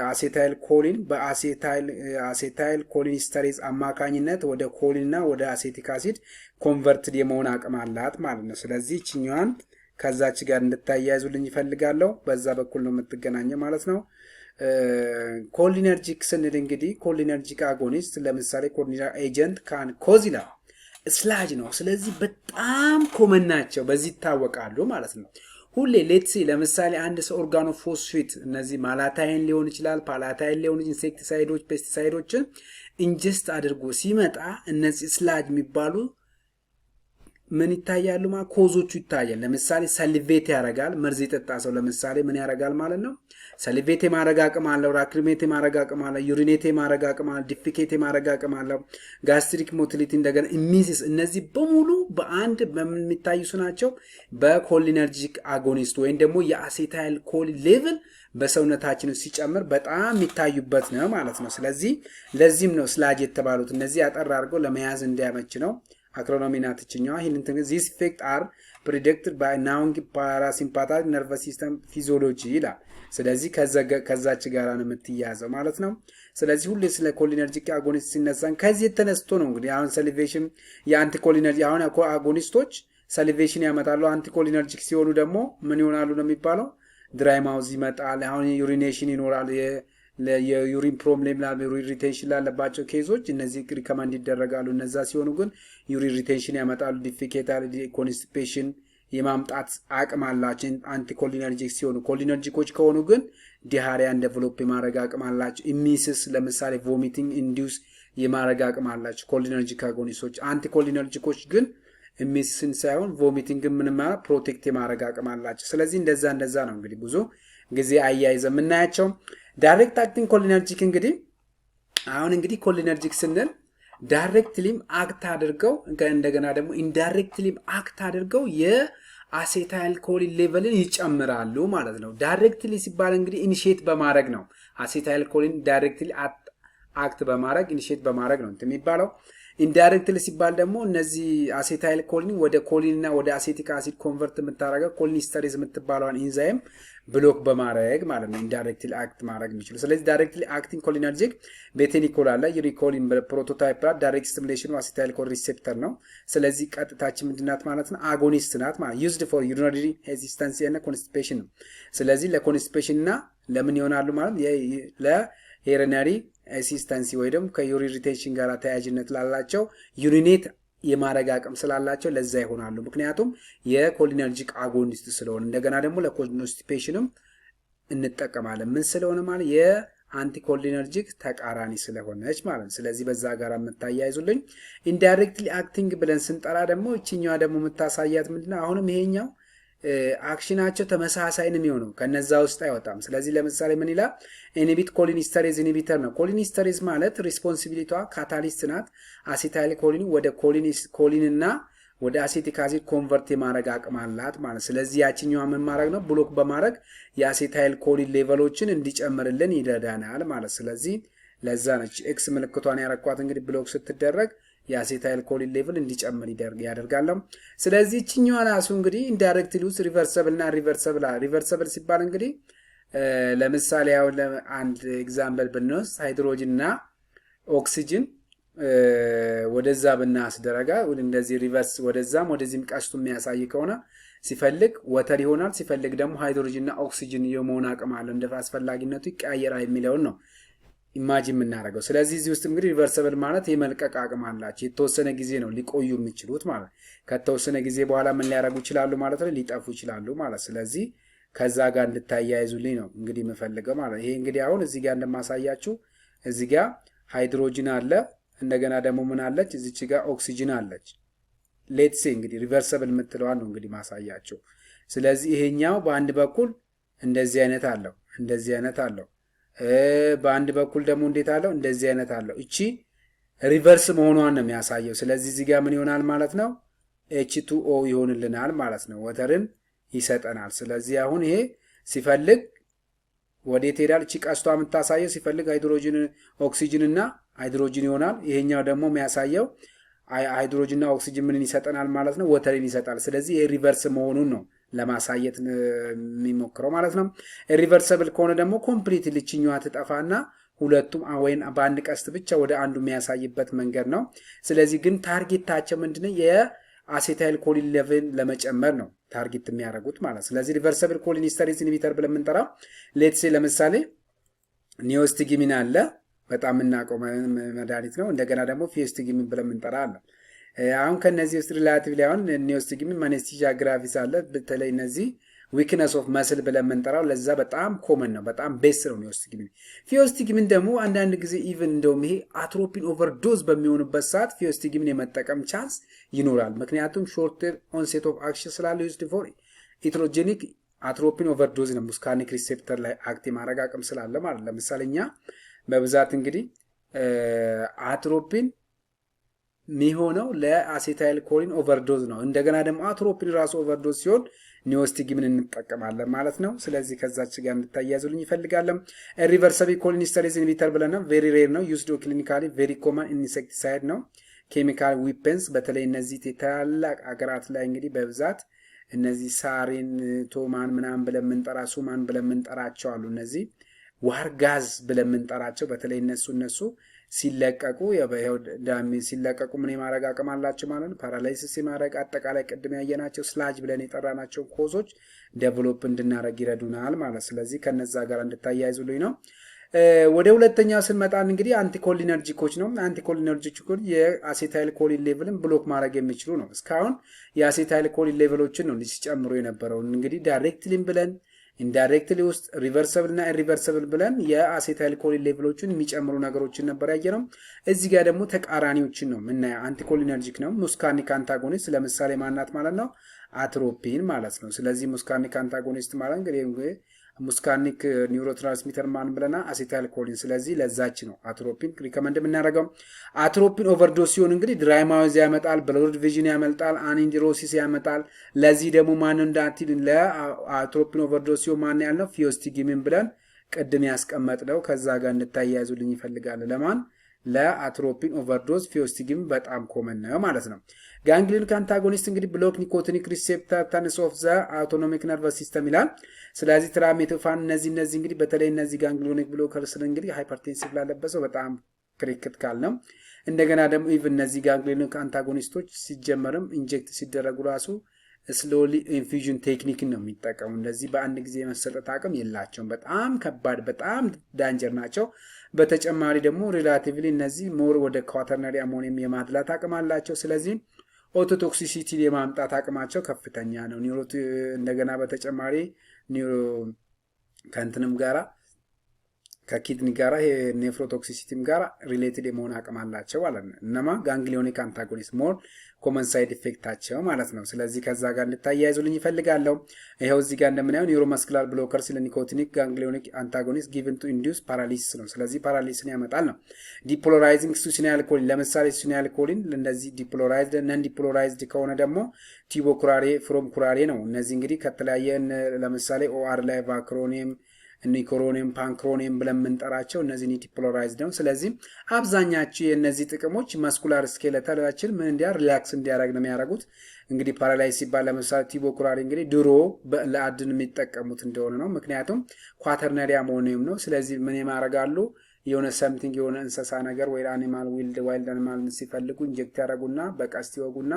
አሴታይል ኮሊን በአሴታይል ኮሊንስተሬዝ አማካኝነት ወደ ኮሊንና ወደ አሴቲክ አሲድ ኮንቨርትድ የመሆን አቅም አላት ማለት ነው። ስለዚህ እችኛዋን ከዛች ጋር እንድታያይዙልኝ ይፈልጋለሁ። በዛ በኩል ነው የምትገናኘው ማለት ነው። ኮሊነርጂክ ስንል እንግዲህ ኮሊነርጂክ አጎኒስት ለምሳሌ ኮሊነር ኤጀንት ካን ኮዝ ይላል ስላጅ ነው። ስለዚህ በጣም ኮመን ናቸው፣ በዚህ ይታወቃሉ ማለት ነው። ሁሌ ሌትሲ ለምሳሌ አንድ ሰው ኦርጋኖፎስፌት እነዚህ ማላታይን ሊሆን ይችላል፣ ፓላታይን ሊሆን ኢንሴክቲሳይዶች፣ ፔስቲሳይዶችን ኢንጀስት አድርጎ ሲመጣ እነዚህ ስላጅ የሚባሉ ምን ይታያሉ ማለት ኮዞቹ ይታያል። ለምሳሌ ሰሊቬት ያረጋል። መርዝ የጠጣ ሰው ለምሳሌ ምን ያረጋል ማለት ነው? ሰሊቬት የማረግ አቅም አለው፣ ራክሪሜት የማረግ አቅም አለው፣ ዩሪኔት የማረግ አቅም አለው፣ ዲፊኬት የማረግ አቅም አለው፣ ጋስትሪክ ሞቲሊቲ እንደገና ኢሚሲስ። እነዚህ በሙሉ በአንድ በሚታዩሱ ናቸው በኮሊነርጂክ አጎኒስት ወይም ደግሞ የአሴታይል ኮሊን ሌቭል በሰውነታችን ውስጥ ሲጨምር በጣም የሚታዩበት ነው ማለት ነው። ስለዚህ ለዚህም ነው ስላጅ የተባሉት። እነዚህ ያጠር አድርገው ለመያዝ እንዲያመች ነው። አክሮኖሚ ናት እችኛዋ። ይህንን ዚስ ኢፌክት አር ፕሪዲክትድ ባይ ናውንግ ፓራሲምፓታቲክ ነርቨስ ሲስተም ፊዚዮሎጂ ይላል። ስለዚህ ከዛች ጋር ነው የምትያዘው ማለት ነው። ስለዚህ ሁሌ ስለ ኮሊነርጂክ አጎኒስት ሲነሳን ከዚህ የተነስቶ ነው እንግዲህ አሁን ሰሊቬሽን የአንቲኮሊነርጂ አሁን አጎኒስቶች ሰሊቬሽን ያመጣሉ። አንቲኮሊነርጂክ ሲሆኑ ደግሞ ምን ይሆናሉ ነው የሚባለው? ድራይ ማውዝ ይመጣል። አሁን ዩሪኔሽን ይኖራል። የዩሪን ፕሮብሌም ዩሪን ሪቴንሽን ላለባቸው ኬዞች እነዚህ ሪከማንድ ይደረጋሉ። እነዛ ሲሆኑ ግን ዩሪን ሪቴንሽን ያመጣሉ። ዲፊኬታል ኮንስቲፔሽን የማምጣት አቅም አላቸው አንቲኮሊነርጂክ ሲሆኑ። ኮሊነርጂኮች ከሆኑ ግን ዲሃሪያን ዴቨሎፕ የማድረግ አቅም አላቸው። ኢሚስስ ለምሳሌ ቮሚቲንግ ኢንዲውስ የማድረግ አቅም አላቸው ኮሊነርጂክ አጎኒስቶች። አንቲኮሊነርጂኮች ግን ኢሚስን ሳይሆን ቮሚቲንግ ምንም ፕሮቴክት የማድረግ አቅም አላቸው። ስለዚህ እንደዛ ነው እንግዲህ ብዙ ጊዜ አያይዘ የምናያቸው። ዳይሬክት አክቲንግ ኮሊነርጂክ እንግዲህ አሁን እንግዲህ ኮሊነርጂክ ስንል ዳይሬክትሊም አክት አድርገው እንደገና ደግሞ ኢንዳይሬክትሊም አክት አድርገው የአሴታይል ኮሊን ሌቨልን ይጨምራሉ ማለት ነው። ዳይሬክትሊ ሲባል እንግዲህ ኢኒሺየት በማድረግ ነው። አሴታይል ኮሊን ዳይሬክትሊ አክት በማድረግ ኢኒሺየት በማድረግ ነው የሚባለው። ኢንዳይሬክትሊ ሲባል ደግሞ እነዚህ አሴታይል ኮሊን ወደ ኮሊንና ወደ አሴቲክ አሲድ ኮንቨርት የምታደርገው ኮሊኒስተሬዝ የምትባለውን ኢንዛይም ብሎክ በማድረግ ማለት ነው ኢንዳይሬክትሊ አክት ማድረግ የሚችሉ። ስለዚህ ዳይሬክትሊ አክቲንግ ኮሊነርጂክ ቤቴኒኮል አለ ዩሪኮሊን ፕሮቶታይፕ ዳይሬክት ስቲሙሌሽን አሴታይል ኮሊን ሪሴፕተር ነው። ስለዚህ ቀጥታችን ምንድናት ማለት ነው? አጎኒስት ናት ማለት ዩዝድ ፎር ዩሪናሪ ሄዚስታንሲ እና ኮንስቲፔሽን ነው። ስለዚህ ለኮንስቲፔሽን እና ለምን ይሆናሉ ማለት ለዩሪናሪ ሄዚስታንሲ ወይ ደግሞ ከዩሪን ሪቴንሽን ጋር ተያያዥነት ላላቸው ዩሪኔት የማድረግ አቅም ስላላቸው ለዛ ይሆናሉ። ምክንያቱም የኮሊነርጂክ አጎኒስት ስለሆነ። እንደገና ደግሞ ለኮንስቲፔሽንም እንጠቀማለን። ምን ስለሆነ ማለት የአንቲኮሊነርጂክ ተቃራኒ ስለሆነች ማለት ነው። ስለዚህ በዛ ጋር የምታያይዙልኝ። ኢንዳይሬክትሊ አክቲንግ ብለን ስንጠራ ደግሞ እችኛዋ ደግሞ የምታሳያት ምንድነው? አሁንም ይሄኛው አክሽናቸው ተመሳሳይ ነው የሚሆነው፣ ከነዛ ውስጥ አይወጣም። ስለዚህ ለምሳሌ ምን ይላል? ኢኒቢት ኮሊኒስተሬዝ ኢኒቢተር ነው። ኮሊኒስተሬዝ ማለት ሪስፖንሲቢሊቷ ካታሊስት ናት። አሴታይል ኮሊን ወደ ኮሊን እና ወደ አሴቲክ አሲድ ኮንቨርት የማድረግ አቅም አላት ማለት። ስለዚህ ያችኛዋ ምን ማድረግ ነው? ብሎክ በማድረግ የአሴታይል ኮሊን ሌቨሎችን እንዲጨምርልን ይረዳናል ማለት። ስለዚህ ለዛ ነች ኤክስ ምልክቷን ያረኳት እንግዲህ ብሎክ ስትደረግ የአሴታይል ኮሊን ሌቭል እንዲጨምር ያደርጋል። ስለዚህ እችኛዋ ራሱ እንግዲህ ኢንዳይሬክትሊ ውስጥ ሪቨርሰብል እና ሪቨርሰብል ሲባል እንግዲህ ለምሳሌ አሁን አንድ ኤግዛምፕል ብንወስድ ሃይድሮጅን እና ኦክሲጅን ወደዛ ብናስደረጋ እንደዚህ ሪቨርስ ወደዛም ወደዚህም ቀስቱ የሚያሳይ ከሆነ ሲፈልግ ወተር ይሆናል፣ ሲፈልግ ደግሞ ሃይድሮጅን እና ኦክሲጅን የመሆን አቅም አለው። እንደ አስፈላጊነቱ ይቀያየራል የሚለውን ነው ኢማጂን የምናደርገው። ስለዚህ እዚህ ውስጥ እንግዲህ ሪቨርሰብል ማለት የመልቀቅ አቅም አላቸው። የተወሰነ ጊዜ ነው ሊቆዩ የሚችሉት ማለት። ከተወሰነ ጊዜ በኋላ ምን ሊያደርጉ ይችላሉ ማለት ነው? ሊጠፉ ይችላሉ ማለት። ስለዚህ ከዛ ጋር እንድታያይዙልኝ ነው እንግዲህ የምፈልገው ማለት። ይሄ እንግዲህ አሁን እዚህ ጋር እንደማሳያችሁ እዚህ ጋር ሃይድሮጅን አለ፣ እንደገና ደግሞ ምን አለች? እዚች ጋር ኦክሲጅን አለች። ሌትስ ሴ እንግዲህ ሪቨርሰብል የምትለዋን ነው እንግዲህ ማሳያችሁ። ስለዚህ ይሄኛው በአንድ በኩል እንደዚህ አይነት አለው፣ እንደዚህ አይነት አለው። በአንድ በኩል ደግሞ እንዴት አለው? እንደዚህ አይነት አለው። እቺ ሪቨርስ መሆኗን ነው የሚያሳየው። ስለዚህ እዚህ ጋር ምን ይሆናል ማለት ነው? H2O ይሆንልናል ማለት ነው። ወተርን ይሰጠናል። ስለዚህ አሁን ይሄ ሲፈልግ ወዴት ሄዳል? እቺ ቀስቷ የምታሳየው ሲፈልግ ሃይድሮጅን ኦክሲጅን እና ሃይድሮጅን ይሆናል። ይሄኛው ደግሞ የሚያሳየው ሃይድሮጅን እና ኦክሲጅን ምንን ይሰጠናል ማለት ነው? ወተርን ይሰጣል። ስለዚህ ይሄ ሪቨርስ መሆኑን ነው ለማሳየት የሚሞክረው ማለት ነው። ሪቨርሰብል ከሆነ ደግሞ ኮምፕሊት ልችኛዋ ትጠፋና ሁለቱም ወይን በአንድ ቀስት ብቻ ወደ አንዱ የሚያሳይበት መንገድ ነው። ስለዚህ ግን ታርጌታቸው ምንድነው? የአሴታይል ኮሊን ሌቭል ለመጨመር ነው ታርጌት የሚያደርጉት ማለት። ስለዚህ ሪቨርሰብል ኮሊኒስተሬዝ ኢንሂቢተር ብለን የምንጠራው ሌትስ ሴ ለምሳሌ ኒዮስቲጊሚን አለ፣ በጣም የምናውቀው መድኃኒት ነው። እንደገና ደግሞ ፊዮስቲጊሚን ብለን የምንጠራ አለ። አሁን ከነዚህ ውስጥ ሪላቲቭሊ አሁን ኒዮስቲጊሚን ማኔስቲዣ ግራቪስ አለ። በተለይ እነዚህ ዊክነስ ኦፍ መስል ብለን የምንጠራው ለዛ በጣም ኮመን ነው፣ በጣም ቤስ ነው ኒዮስቲጊሚን። ፊዮስቲጊሚን ደግሞ አንዳንድ ጊዜ ኢቭን እንደውም ይሄ አትሮፒን ኦቨርዶዝ በሚሆንበት ሰዓት ፊዮስቲጊሚን የመጠቀም ቻንስ ይኖራል። ምክንያቱም ሾርተር ኦንሴት ኦፍ አክሽን ስላለ ዩዝድ ፎር ኢትሮጀኒክ አትሮፒን ኦቨርዶዝ ነው ሙስካኒክ ሪሴፕተር ላይ አክት የማድረግ አቅም ስላለ ማለት። ለምሳሌ እኛ በብዛት እንግዲህ አትሮፒን የሚሆነው ለአሴታይል ኮሊን ኦቨርዶዝ ነው። እንደገና ደግሞ አትሮፒን ራሱ ኦቨርዶዝ ሲሆን ኒዮስቲጊሚን እንጠቀማለን ማለት ነው። ስለዚህ ከዛች ጋር እንድታያዙልኝ ይፈልጋለን። ሪቨርሰብል ኮሊኒስተሬዝ ኢንሂቢተር ብለና ቬሪ ሬር ነው። ዩዝድ ክሊኒካሊ ቬሪ ኮመን ኢንሴክቲሳይድ ነው። ኬሚካል ዊፐንስ በተለይ እነዚህ ታላላቅ አገራት ላይ እንግዲህ በብዛት እነዚህ ሳሪን ቶማን ምናምን ብለን የምንጠራ ሱማን ብለን የምንጠራቸው አሉ። እነዚህ ዋር ጋዝ ብለን የምንጠራቸው በተለይ እነሱ ሲለቀቁ ሲለቀቁ ምን የማድረግ አቅም አላቸው ማለት ነው። ፓራላይሲስ የማድረግ አጠቃላይ ቅድም ያየናቸው ስላጅ ብለን የጠራናቸው ኮዞች ዴቨሎፕ እንድናደርግ ይረዱናል ማለት። ስለዚህ ከነዛ ጋር እንድታያይዙልኝ ነው። ወደ ሁለተኛው ስንመጣ እንግዲህ አንቲኮሊነርጂኮች ነው። አንቲኮሊነርጂኮች የአሴታይል ኮሊን ሌቭልን ብሎክ ማድረግ የሚችሉ ነው። እስካሁን የአሴታይል ኮሊን ሌቭሎችን ነው ሲጨምሩ የነበረው። እንግዲህ ዳይሬክትሊም ብለን ኢንዳይሬክትሊ ውስጥ ሪቨርሰብል እና ኢሪቨርሰብል ብለን የአሴታይል ኮሊን ሌቭሎችን የሚጨምሩ ነገሮችን ነበር ያየነው። እዚህ ጋር ደግሞ ተቃራኒዎችን ነው የምናየው። አንቲኮሊነርጂክ ነው ሙስካርኒክ አንታጎኒስት ለምሳሌ ማናት ማለት ነው? አትሮፒን ማለት ነው። ስለዚህ ሙስካርኒክ አንታጎኒስት ማለት እንግዲህ ሙስካርኒክ ኒውሮትራንስሚተር ማን ብለና አሴታይል ኮሊን። ስለዚህ ለዛች ነው አትሮፒን ሪከመንድ የምናደርገው። አትሮፒን ኦቨርዶስ ሲሆን እንግዲህ ድራይ ማውዝ ያመጣል፣ ብለድ ቪዥን ያመጣል፣ አኒንዲሮሲስ ያመጣል። ለዚህ ደግሞ ማን እንዳትል ለአትሮፒን ኦቨርዶስ ሲሆን ማን ያልነው ፊዮስቲጊሚን ብለን ቅድም ያስቀመጥነው ከዛ ጋር እንታያይዙልኝ ይፈልጋል። ለማን ለአትሮፒን ኦቨርዶስ ፊዮስቲጊሚን በጣም ኮመን ነው ማለት ነው። ጋንግሊዮኒክ አንታጎኒስት እንግዲህ ብሎክ ኒኮቲኒክ ሪሴፕተር ተንስ ኦፍ ዘ አውቶኖሚክ ነርቨስ ሲስተም ይላል። ስለዚህ ትራሜቶፋን እነዚህ እንግዲህ በተለይ እነዚህ ጋንግሊዮኒክ ብሎከርስ እንግዲህ ሃይፐርቴንሲቭ ላለበት ሰው በጣም ክሪቲካል ነው። እንደገና ደግሞ ኢቭን እነዚህ ጋንግሊዮኒክ አንታጎኒስቶች ሲጀመርም ኢንጀክት ሲደረጉ ራሱ ስሎሊ ኢንፊዥን ቴክኒክን ነው የሚጠቀሙ። እንደዚህ በአንድ ጊዜ የመሰጠት አቅም የላቸውም። በጣም ከባድ በጣም ዳንጀር ናቸው። በተጨማሪ ደግሞ ሪላቲቭሊ እነዚህ ሞር ወደ ኳተርነሪ አሞኒየም የማድላት አቅም አላቸው። ስለዚህ ኦቶቶክሲሲቲ የማምጣት አቅማቸው ከፍተኛ ነው። እንደገና በተጨማሪ ከእንትንም ጋራ ከኪድኒ ጋራ ኔፍሮቶክሲሲቲም ጋራ ሪሌትድ የመሆን አቅም አላቸው ማለት ነው። እነማ ጋንግሊዮኒክ አንታጎኒስት ሞር ኮመን ሳይድ ኢፌክታቸው ማለት ነው። ስለዚህ ከዛ ጋር እንድታያይዙልኝ ይፈልጋለሁ። ይኸው እዚህ ጋር እንደምናየው ኒውሮማስኩላር ብሎከርስ ለኒኮቲኒክ ጋንግሊዮኒክ አንታጎኒስት ጊቭን ቱ ኢንዱስ ፓራሊሲስ ነው። ስለዚህ ፓራሊሲስን ያመጣል ነው። ዲፖላራይዚንግ ሱሲናል ኮሊን ለምሳሌ ሱሲናል ኮሊን እንደዚህ ዲፖላራይዝድ ነን ዲፖላራይዝድ ከሆነ ደግሞ ቲቦ ኩራሬ ፍሮም ኩራሬ ነው። እነዚህ እንግዲህ ከተለያየ ለምሳሌ ኦአር ላይ ቫክሮኒየም ኒኮሮኒየም ፓንክሮኒየም ብለን የምንጠራቸው እነዚህ ዲፖላራይዝድ ነው። ስለዚህ አብዛኛቸው የእነዚህ ጥቅሞች ማስኩላር ስኬለታችን ምን ሪላክስ እንዲያደርግ ነው የሚያደርጉት። እንግዲህ ፓራላይዝ ሲባል ለምሳሌ ቲቦ ኩራሪ እንግዲህ ድሮ ለአድን የሚጠቀሙት እንደሆነ ነው። ምክንያቱም ኳተርነሪ አሞኒየም ነው። ስለዚህ ምን ያደርጋሉ? የሆነ ሰምቲንግ የሆነ እንስሳ ነገር ወይ አኒማል ዋይልድ አኒማል ሲፈልጉ ኢንጀክት ያደርጉና በቀስት ይወጉና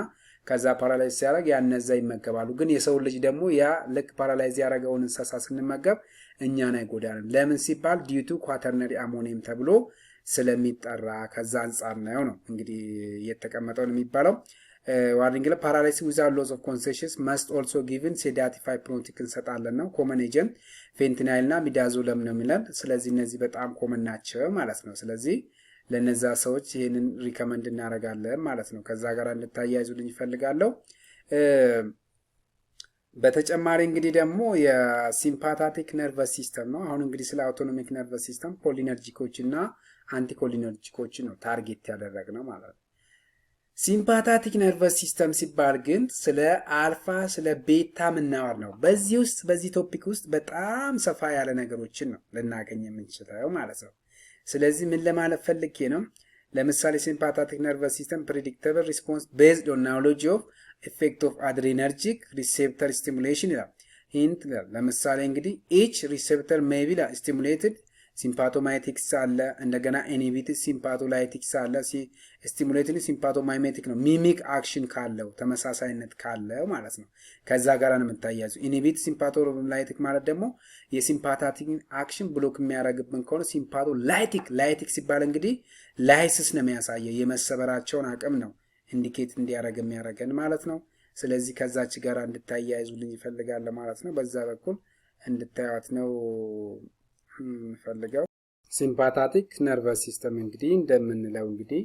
ከዛ ፓራላይዝ ሲያደርግ ያነዛ ይመገባሉ። ግን የሰው ልጅ ደግሞ ያ ልክ ፓራላይዝ ያደረገውን እንስሳ ስንመገብ እኛን አይጎዳንም። ለምን ሲባል ዲዩቱ ኳተርነሪ አሞኒየም ተብሎ ስለሚጠራ ከዛ አንጻር ነው እንግዲህ የተቀመጠውን የሚባለው። ዋርኒንግ ፓራላይሲስ ዊዛውት ሎስ ኦፍ ኮንሽንስ መስት ኦልሶ ጊቭን ሴዳቲቭ ሃይፕኖቲክ እንሰጣለን ነው። ኮመን ኤጀንት ፌንታናይል እና ሚዳዞለም ነው የሚለን። ስለዚህ እነዚህ በጣም ኮመን ናቸው ማለት ነው። ስለዚህ ለነዛ ሰዎች ይሄንን ሪከመንድ እናደርጋለን ማለት ነው። ከዛ ጋር እንድታያይዙልኝ ይፈልጋለሁ። በተጨማሪ እንግዲህ ደግሞ የሲምፓታቲክ ነርቨስ ሲስተም ነው። አሁን እንግዲህ ስለ አውቶኖሚክ ነርቨስ ሲስተም ኮሊነርጂኮች እና አንቲኮሊነርጂኮች ነው ታርጌት ያደረግነው ማለት ነው። ሲምፓታቲክ ነርቨስ ሲስተም ሲባል ግን ስለ አልፋ ስለ ቤታ ምናወር ነው። በዚህ ቶፒክ ውስጥ በጣም ሰፋ ያለ ነገሮችን ነው ልናገኝ የምንችለው ማለት ነው። ስለዚህ ምን ለማለት ፈልጌ ነው? ለምሳሌ ሲምፓታቲክ ነርቨስ ሲስተም ፕሬዲክተብል ሪስፖንስ ቤዝድ ኦን ናውሌጅ ኦፍ ኢፌክት ኦፍ አድሬነርጂክ ሪሴፕተር ስቲሙሌሽን ይላል። ሂንት ለምሳሌ እንግዲህ ኢች ሪሴፕተር ሜይ ቢ ስቲሙሌትድ ሲምፓቶማይቲክስ አለ፣ እንደገና ኢንሂቢትድ ሲምፓቶላይቲክስ አለ። ስቲሙሌትድ ሲምፓቶማይሜቲክ ነው ሚሚክ አክሽን ካለው ተመሳሳይነት ካለው ማለት ነው። ከዛ ጋር ነው የምታያዙ። ኢንሂቢትድ ሲምፓቶላይቲክ ማለት ደግሞ የሲምፓታቲክ አክሽን ብሎክ የሚያደርግብን ከሆነ ሲምፓቶላይቲክ ሲባል እንግዲህ ላይሲስ ነው የሚያሳየው የመሰበራቸውን አቅም ነው ኢንዲኬት እንዲያደርግ የሚያደርገን ማለት ነው። ስለዚህ ከዛች ጋር እንድታያይዙልኝ ይፈልጋል ማለት ነው። በዛ በኩል እንድታዩት ነው ፈልገው። ሲምፓታቲክ ነርቨስ ሲስተም እንግዲህ እንደምንለው እንግዲህ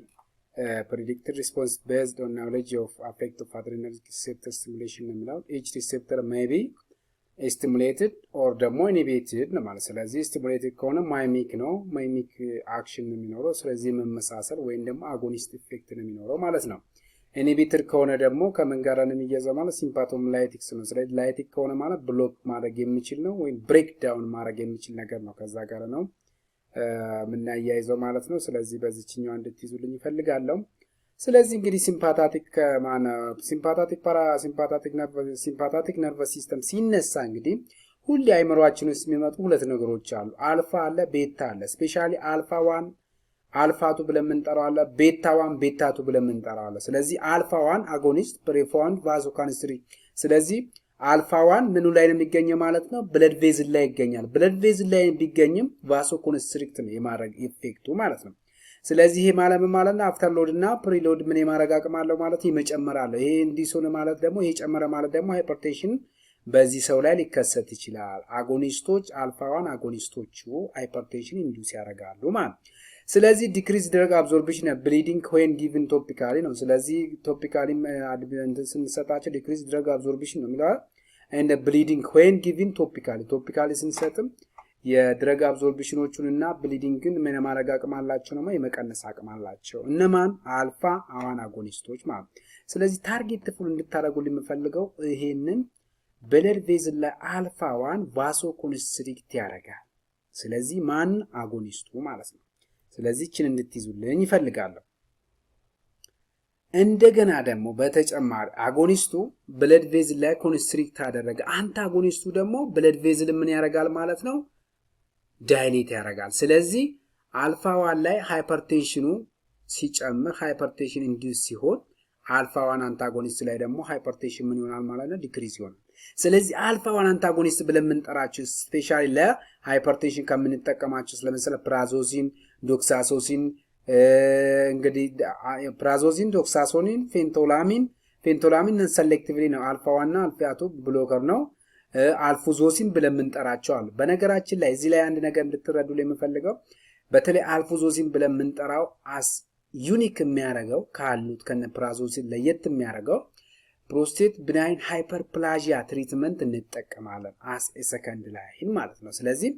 ፕሬዲክትድ ሪስፖንስ ቤዝድ ኦን ናውሌጅ ኦፍ አፌክት ኦፍ አድሬናርጂክ ሪሴፕተር ስቲሙሌሽን ነው የሚለው። ኢች ሪሴፕተር ሜይ ቢ ስቲሙሌትድ ኦር ደግሞ ኢንሂቢትድ ነው ማለት። ስለዚህ ስቲሙሌትድ ከሆነ ማይሚክ ነው ማይሚክ አክሽን ነው የሚኖረው። ስለዚህ መመሳሰል ወይም ደግሞ አጎኒስት ኢፌክት ነው የሚኖረው ማለት ነው። ኢንሂቢትድ ከሆነ ደግሞ ከምን ጋር ነው የሚያዘው ማለት ሲምፓቶላይቲክስ ነው። ስለዚህ ላይቲክ ከሆነ ማለት ብሎክ ማድረግ የሚችል ነው ወይም ብሬክ ዳውን ማድረግ የሚችል ነገር ነው። ከዛ ጋር ነው የምናያይዘው ማለት ነው። ስለዚህ በዚህኛው እንድትይዙልኝ ይፈልጋለሁ። ስለዚህ እንግዲህ ሲምፓታቲክ ነርቨስ ሲስተም ሲነሳ እንግዲህ ሁሌ አይምሮአችን ውስጥ የሚመጡ ሁለት ነገሮች አሉ። አልፋ አለ፣ ቤታ አለ። ስፔሻሊ አልፋ 1 አልፋ 2 ብለን የምንጠራው አለ፣ ቤታ 1 ቤታ 2 ብለን የምንጠራው አለ። ስለዚህ አልፋ 1 አጎኒስት ፕሪፎንድ ቫሶኮንስትሪክት። ስለዚህ አልፋ 1 ምኑ ላይ ነው የሚገኘው ማለት ነው? ብለድ ቬዝል ላይ ይገኛል። ብለድ ቬዝል ላይ ቢገኝም ቫሶኮንስትሪክት ነው የማድረግ ኢፌክቱ ማለት ነው። ስለዚህ ይሄ ማለት ነው? አፍተር ሎድ እና ፕሪሎድ ምን የማድረግ አቅም አለው ማለት ይመጨመር አለው። ይሄ እንዲሶን ማለት ደግሞ ይሄ ጨመረ ማለት ደግሞ ሃይፐርቴንሽን በዚህ ሰው ላይ ሊከሰት ይችላል። አጎኒስቶች አልፋ 1 አጎኒስቶቹ ሃይፐርቴንሽን ኢንዱስ ያደርጋሉ ማለት። ስለዚህ ዲክሪዝ ድረግ አብዞርፕሽን ብሊዲንግ ዌን ጊቭን ቶፒካሊ ነው። ስለዚህ ቶፒካሊ ስንሰጣቸው ዲክሪዝ ድረግ አብዞርፕሽን ነው የሚለው እንደ ብሊዲንግ ዌን ጊቭን ቶፒካሊ ስንሰጥም የድረግ አብዞርፕሽኖቹን እና ብሊዲንግን ምን ማድረግ አቅም አላቸው ነው የመቀነስ አቅም አላቸው። እነማን? አልፋ 1 አጎኒስቶች ማለት። ስለዚህ ታርጌት ፉል እንድታደርጉልኝ የምፈልገው ይሄንን ብለድ ቬዝል ላይ አልፋ 1 ቫሶ ኮንስትሪክት ያደርጋል። ስለዚህ ማን? አጎኒስቱ ማለት ነው። ስለዚህ እችን እንድትይዙልኝ ይፈልጋለሁ። እንደገና ደግሞ በተጨማሪ አጎኒስቱ ብለድ ቬዝል ላይ ኮንስትሪክት አደረገ። አንታጎኒስቱ ደግሞ ብለድ ቬዝል ምን ያደርጋል ማለት ነው? ዳይሌት ያደርጋል። ስለዚህ አልፋ 1 ላይ ሃይፐርቴንሽኑ ሲጨምር ሃይፐርቴንሽን ኢንዲዩስ ሲሆን አልፋ 1 አንታጎኒስት ላይ ደግሞ ሃይፐርቴንሽን ምን ይሆናል ማለት ነው? ዲክሪዝ ይሆናል። ስለዚህ አልፋ 1 አንታጎኒስት ብለን የምንጠራቸው ስፔሻሊ ለሃይፐርቴንሽን ከምንጠቀማቸው ለምሳሌ ፕራዞሲን፣ ዶክሳሶሲን እንግዲህ ፕራዞሲን፣ ዶክሳሶኒን፣ ፌንቶላሚን ሰሌክቲቭሊ ነው። አልፋ 1 እና አልፋ 2 ብሎከር ነው። አልፉዞሲን ብለን የምንጠራቸው አሉ። በነገራችን ላይ እዚህ ላይ አንድ ነገር እንድትረዱ የምፈልገው በተለይ አልፉዞሲን ብለን የምንጠራው አስ ዩኒክ የሚያደርገው ካሉት ከነ ፕራዞሲን ለየት የሚያደርገው ፕሮስቴት ብናይን ሃይፐርፕላዥያ ትሪትመንት እንጠቀማለን አስ ሰከንድ ላይን ማለት ነው። ስለዚህ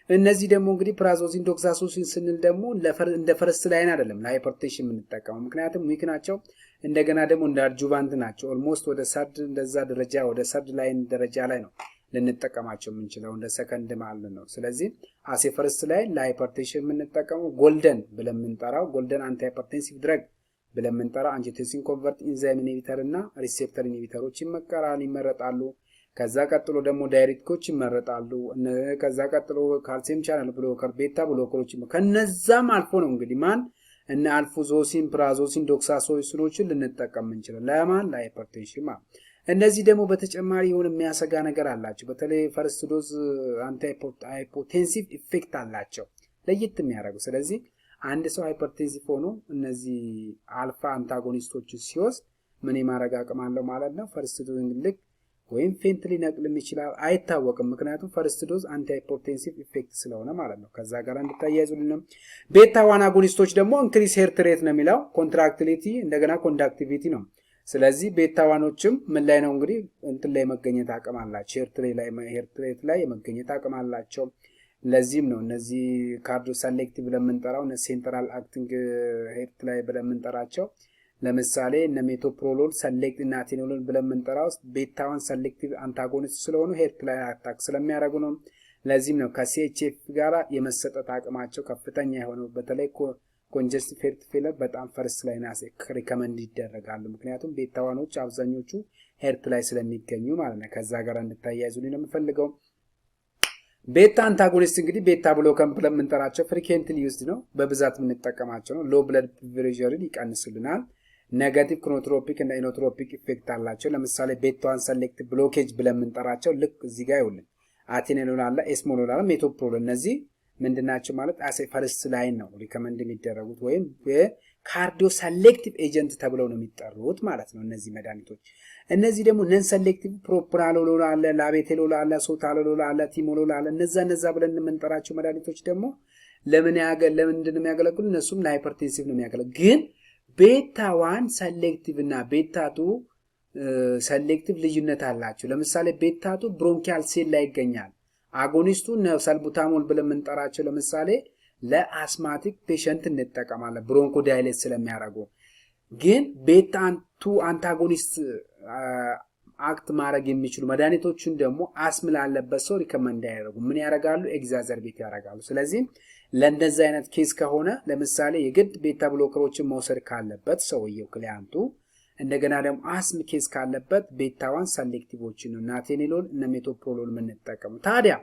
እነዚህ ደግሞ እንግዲህ ፕራዞሲን፣ ዶክሳሶሲን ስንል ደግሞ እንደ ፈርስት ላይን አይደለም ለሃይፐርቴንሽን የምንጠቀመው፣ ምክንያቱም ዊክ ናቸው። እንደገና ደግሞ እንደ አድጁቫንት ናቸው። ኦልሞስት ወደ ሰርድ እንደዛ ደረጃ ወደ ሰርድ ላይን ደረጃ ላይ ነው ልንጠቀማቸው የምንችለው እንደ ሰከንድ ማለት ነው። ስለዚህ አሴ ፈርስት ላይ ለሃይፐርቴንሽን የምንጠቀመው ጎልደን ብለን የምንጠራው ጎልደን አንቲ ሃይፐርቴንሲቭ ድረግ ብለን የምንጠራው አንጂዮቴንሲን ኮንቨርት ኢንዛይም ኢንሂቢተር እና ሪሴፕተር ኢንሂቢተሮች ይመረጣሉ። ከዛ ቀጥሎ ደግሞ ዳይሬክቶች ይመረጣሉ። ከዛ ቀጥሎ ካልሲየም ቻናል ብሎከር፣ ቤታ ብሎከሮች ከነዛም አልፎ ነው እንግዲህ ማን እነ አልፉዞሲን፣ ፕራዞሲን፣ ዶክሳሶሲኖችን ልንጠቀም እንችላለን። ለማን? ለሃይፐርቴንሽን ማለት። እነዚህ ደግሞ በተጨማሪ የሆነ የሚያሰጋ ነገር አላቸው። በተለይ ፈርስት ዶዝ አንቲ ሃይፖቴንሲቭ ኢፌክት አላቸው ለየት የሚያደርጉ። ስለዚህ አንድ ሰው ሃይፐርቴንሲቭ ሆኖ እነዚህ አልፋ አንታጎኒስቶች ሲወስድ ምን የማድረግ አቅም አለው ማለት ነው? ፈርስት ዶዝ ልክ ወይም ፌንት ሊነቅልም ይችላል፣ አይታወቅም። ምክንያቱም ፈርስት ዶዝ አንቲ ሃይፖቴንሲቭ ኢፌክት ስለሆነ ማለት ነው። ከዛ ጋር እንድታያይዙልን። ቤታ 1 አጎኒስቶች ደግሞ ኢንክሪዝ ሄርት ሬት ነው የሚለው ኮንትራክቲሊቲ እንደገና ኮንዳክቲቪቲ ነው። ስለዚህ ቤታ 1ዎችም ምን ላይ ነው እንግዲህ እንትን ላይ መገኘት አቅም አላቸው፣ ሄርት ሬት ላይ የመገኘት አቅም አላቸው። ለዚህም ነው እነዚህ ካርዲዮ ሰሌክቲቭ ለምንጠራው ሴንትራል አክቲንግ ሄርት ላይ ብለን የምንጠራቸው ለምሳሌ እነ ሜቶፕሮሎል ሰሌክት እና አቴኖሎል ብለን የምንጠራው ቤታ 1 ሰሌክቲቭ አንታጎኒስት ስለሆኑ ሄርት ላይ አታክ ስለሚያደርጉ ነው። ለዚህም ነው ከሲኤችኤፍ ጋር የመሰጠት አቅማቸው ከፍተኛ የሆነው። በተለይ ኮንጀስቲቭ ሄርት ፌለር በጣም ፈርስት ላይ ሪከመንድ ይደረጋሉ። ምክንያቱም ቤታ 1ዎች አብዛኞቹ ሄርት ላይ ስለሚገኙ ማለት ነው። ከዛ ጋር እንድታያይዙልኝ ነው የምፈልገው። ቤታ አንታጎኒስት እንግዲህ ቤታ ብሎከር ብለን የምንጠራቸው ፍሪኬንትሊ ዩዝድ ነው፣ በብዛት የምንጠቀማቸው ነው። ሎ ብለድ ፕሬሸርን ይቀንሱልናል። ኔጋቲቭ ክሮኖትሮፒክ እና ኢኖትሮፒክ ኢፌክት አላቸው። ለምሳሌ ቤታ 1 ሰሌክቲቭ ብሎኬጅ ብለን የምንጠራቸው ልክ እዚህ ጋር ይውልን አቴኖሎል አለ፣ ኤስሞሎል አለ፣ ሜቶፕሮሎል እነዚህ ምንድናቸው ማለት አሴ ፈርስት ላይን ነው ሪከመንድ የሚደረጉት ወይም ካርዲዮ ሰሌክቲቭ ኤጀንት ተብለው ነው የሚጠሩት ማለት ነው እነዚህ መድኃኒቶች። እነዚህ ደግሞ ነን ሰሌክቲቭ ፕሮፕራኖሎል አለ፣ ላቤቴሎል አለ፣ ሶታሎል አለ፣ ቲሞሎል አለ። እነዛ ብለን የምንጠራቸው መድኃኒቶች ደግሞ ለምንድን ነው የሚያገለግሉ? እነሱም ለሃይፐርቴንሲቭ ነው የሚያገለግሉ። ግን ቤታ 1 ሰሌክቲቭ እና ቤታ 2 ሰሌክቲቭ ልዩነት አላቸው። ለምሳሌ ቤታ 2 ብሮንኪያል ሴል ላይ ይገኛል። አጎኒስቱ ሰልቡታሞል ብለን የምንጠራቸው ለምሳሌ ለአስማቲክ ፔሸንት እንጠቀማለን ብሮንኮ ዳይሌት ስለሚያደርጉ። ግን ቤታ 2 አንታጎኒስት አክት ማድረግ የሚችሉ መድኃኒቶችን ደግሞ አስም ላለበት ሰው ሪከመንድ ያደርጉ ምን ያደርጋሉ ኤግዛዘርቤት ያደርጋሉ ስለዚህ ለእንደዚህ አይነት ኬስ ከሆነ ለምሳሌ የግድ ቤታ ብሎከሮችን መውሰድ ካለበት ሰውየው ክሊያንቱ እንደገና ደግሞ አስም ኬስ ካለበት ቤታዋን ሰሌክቲቮችን ነው ናቴኒሎል እና ሜቶፕሮሎል የምንጠቀመው ታዲያ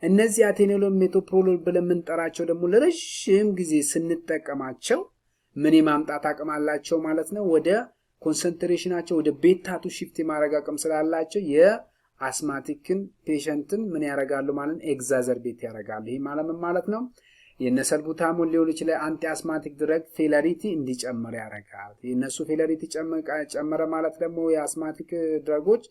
እነዚህ አቴኒሎል ሜቶፕሮሎል ብለን የምንጠራቸው ደግሞ ለረጅም ጊዜ ስንጠቀማቸው ምን የማምጣት አቅም አላቸው ማለት ነው ወደ ኮንሰንትሬሽናቸው ወደ ቤታቱ ሺፍት የማድረግ አቅም ስላላቸው የአስማቲክን ፔሸንትን ምን ያደርጋሉ ማለት ኤግዛዘርቤት ያደርጋሉ ይሄ ማለት ነው የነሰልቡታሞል ሊሆን ይችላል አንቲ አስማቲክ ድረግ ፌለሪቲ እንዲጨምር ያደርጋል የነሱ ፌለሪቲ ጨመረ ማለት ደግሞ የአስማቲክ ድረጎች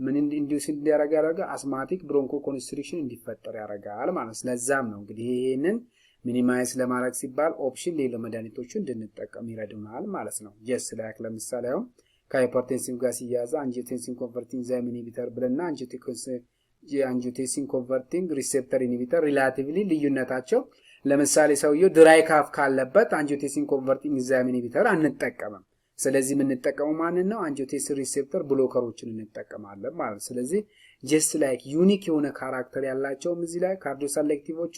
ምን እንዲዩስ እንዲያደርጋ አስማቲክ ብሮንኮ ኮንስትሪክሽን እንዲፈጠር ያደርጋል ማለት ስለዛም ነው እንግዲህ ይሄንን ሚኒማይዝ ለማድረግ ሲባል ኦፕሽን ሌላ መድኃኒቶቹ እንድንጠቀም ይረዱናል ማለት ነው ጀስት ላይክ ለምሳሌ አሁን ከሃይፐርቴንሲቭ ጋር ሲያያዝ አንጂዮቴንሲን ኮንቨርቲንግ ዛይም ኢንሂቢተር ብለና አንጂዮቴንሲን ኮንቨርቲንግ ሪሴፕተር ኢንሂቢተር ሪላቲቭሊ ልዩነታቸው ለምሳሌ ሰውየው ድራይ ካፍ ካለበት አንጂዮቴንሲን ኮንቨርቲንግ ኢንዛይም ኢንሂቢተር አንጠቀምም ስለዚህ ምን እንጠቀመው ማለት ነው አንጂዮቴንሲን ሪሴፕተር ብሎከሮችን እንጠቀማለን ማለት ስለዚህ ጀስት ላይክ ዩኒክ የሆነ ካራክተር ያላቸው እዚህ ላይ ካርዲዮ ሰሌክቲቮቹ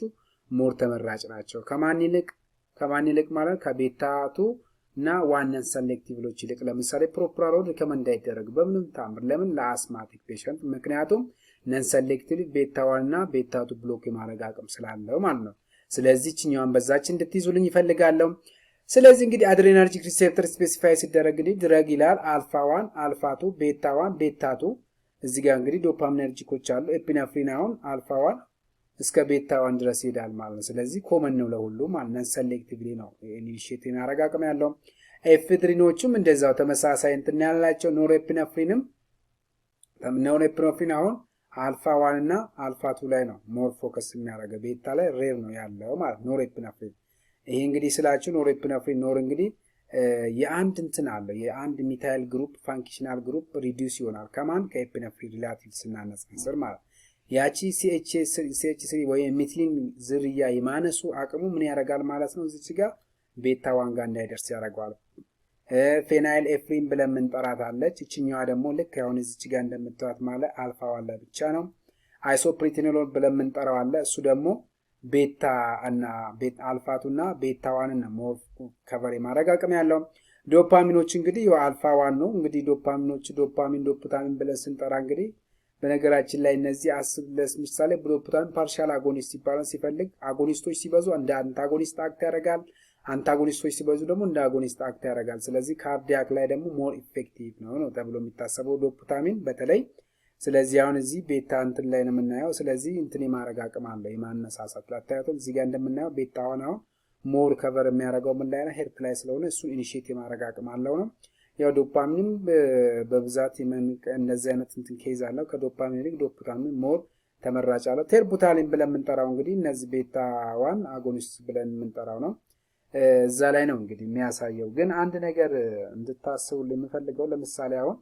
ሞር ተመራጭ ናቸው ከማን ይልቅ ማለት ከቤታቱ እና ዋነን ሰሌክቲቭሎች ይልቅ ለምሳሌ ፕሮፕራኖል ሪከመንድ አይደረግ በምንም ታምር ለምን ለአስማቲክ ፔሸንት ምክንያቱም ነን ሰሌክቲቭ ቤታዋና ቤታቱ ብሎክ የማድረግ አቅም ስላለው ማለት ነው ስለዚህ ቺኛውን በዛች እንድትይዙልኝ ይፈልጋለሁ ስለዚህ እንግዲህ አድሬናርጂክ ሪሴፕተር ስፔሲፋይ ሲደረግ እንግዲህ ድረግ ይላል አልፋ 1 አልፋ 2 ቤታ 1 ቤታ 2 እዚህ ጋር እንግዲህ ዶፓሚነርጂኮች አሉ ኤፒነፍሪን አሁን አልፋ 1 እስከ ቤታ 1 ድረስ ይሄዳል ማለት ነው ስለዚህ ኮመን ነው ለሁሉ ማለት ነው ሰሌክቲቭሊ ነው ኢኒሺየት የሚያደርግ አቅም ያለው ኤፍድሪኖችም እንደዛው ተመሳሳይ እንትን ያላቸው ኖርኤፒነፍሪንም አሁን አልፋ 1 እና አልፋ 2 ላይ ነው ሞር ፎከስ የሚያደርገው ቤታ ላይ ሬር ነው ያለው ማለት ኖርኤፒነፍሪን ይሄ እንግዲህ ስላችሁ ኖርኤፒነፍሪን እንግዲህ የአንድ እንትን አለ የአንድ ሚታይል ግሩፕ ፋንክሽናል ግሩፕ ሪዲዩስ ይሆናል ከማን ከኤፒነፍሪን ሪላቲቭ ስናነጻጽር ማለት ያቺ CH3 ወይ ሚቲሊን ዝርያ የማነሱ አቅሙ ምን ያደርጋል ማለት ነው እዚህ ጋር ቤታ 1 ጋር እንዳይደርስ ያደርጋል ፌናይል ኤፍሪን ብለን እንጠራት አለች እቺኛዋ ደግሞ ልክ አሁን እዚህ ጋር እንደምታዩት ማለት አልፋ 1 ላይ ብቻ ነው አይሶፕሪቲኖል ብለን እንጠራው አለ እሱ ደግሞ ቤታ እና አልፋቱና ቤታ 1 እና ሞር ከቨር የማድረግ አቅም ያለው ዶፓሚኖች እንግዲህ አልፋ 1 ነው እንግዲህ ዶፓሚኖች ዶፓሚን ብለን ስንጠራ እንግዲህ በነገራችን ላይ እነዚህ ለምሳሌ ዶፓሚን ፓርሻል አጎኒስት ይባላል ሲፈልግ አጎኒስቶች ሲበዙ እንደ አንታጎኒስት አክት ያደርጋል አንታጎኒስቶች ሲበዙ ደግሞ እንደ አጎኒስት አክት ያደርጋል ስለዚህ ካርዲያክ ላይ ደግሞ ሞር ኢፌክቲቭ ነው ተብሎ የሚታሰበው ዶፓሚን በተለይ ስለዚህ አሁን እዚህ ቤታ እንትን ላይ ነው የምናየው ስለዚህ እንትን የማድረግ አቅም አለው የማነሳሳት ላታያቱን እዚህ ጋር እንደምናየው ቤታ 1 አሁን ሞር ከቨር የሚያደርገው ምን ላይ ነው ሄርት ላይ ስለሆነ እሱ ኢኒሺየት የማድረግ አቅም አለው ነው ያው ዶፓሚንም በብዛት እንደዚህ አይነት እንትን ኬዝ አለው ከዶፓሚን ይልቅ ዶፓሚን ሞር ተመራጭ አለው ቴርቡታሊን ብለን የምንጠራው እንግዲህ እነዚህ ቤታ 1 አጎኒስት ብለን የምንጠራው ነው እዛ ላይ ነው እንግዲህ የሚያሳየው ግን አንድ ነገር እንድታስቡልኝ የምፈልገው ለምሳሌ አሁን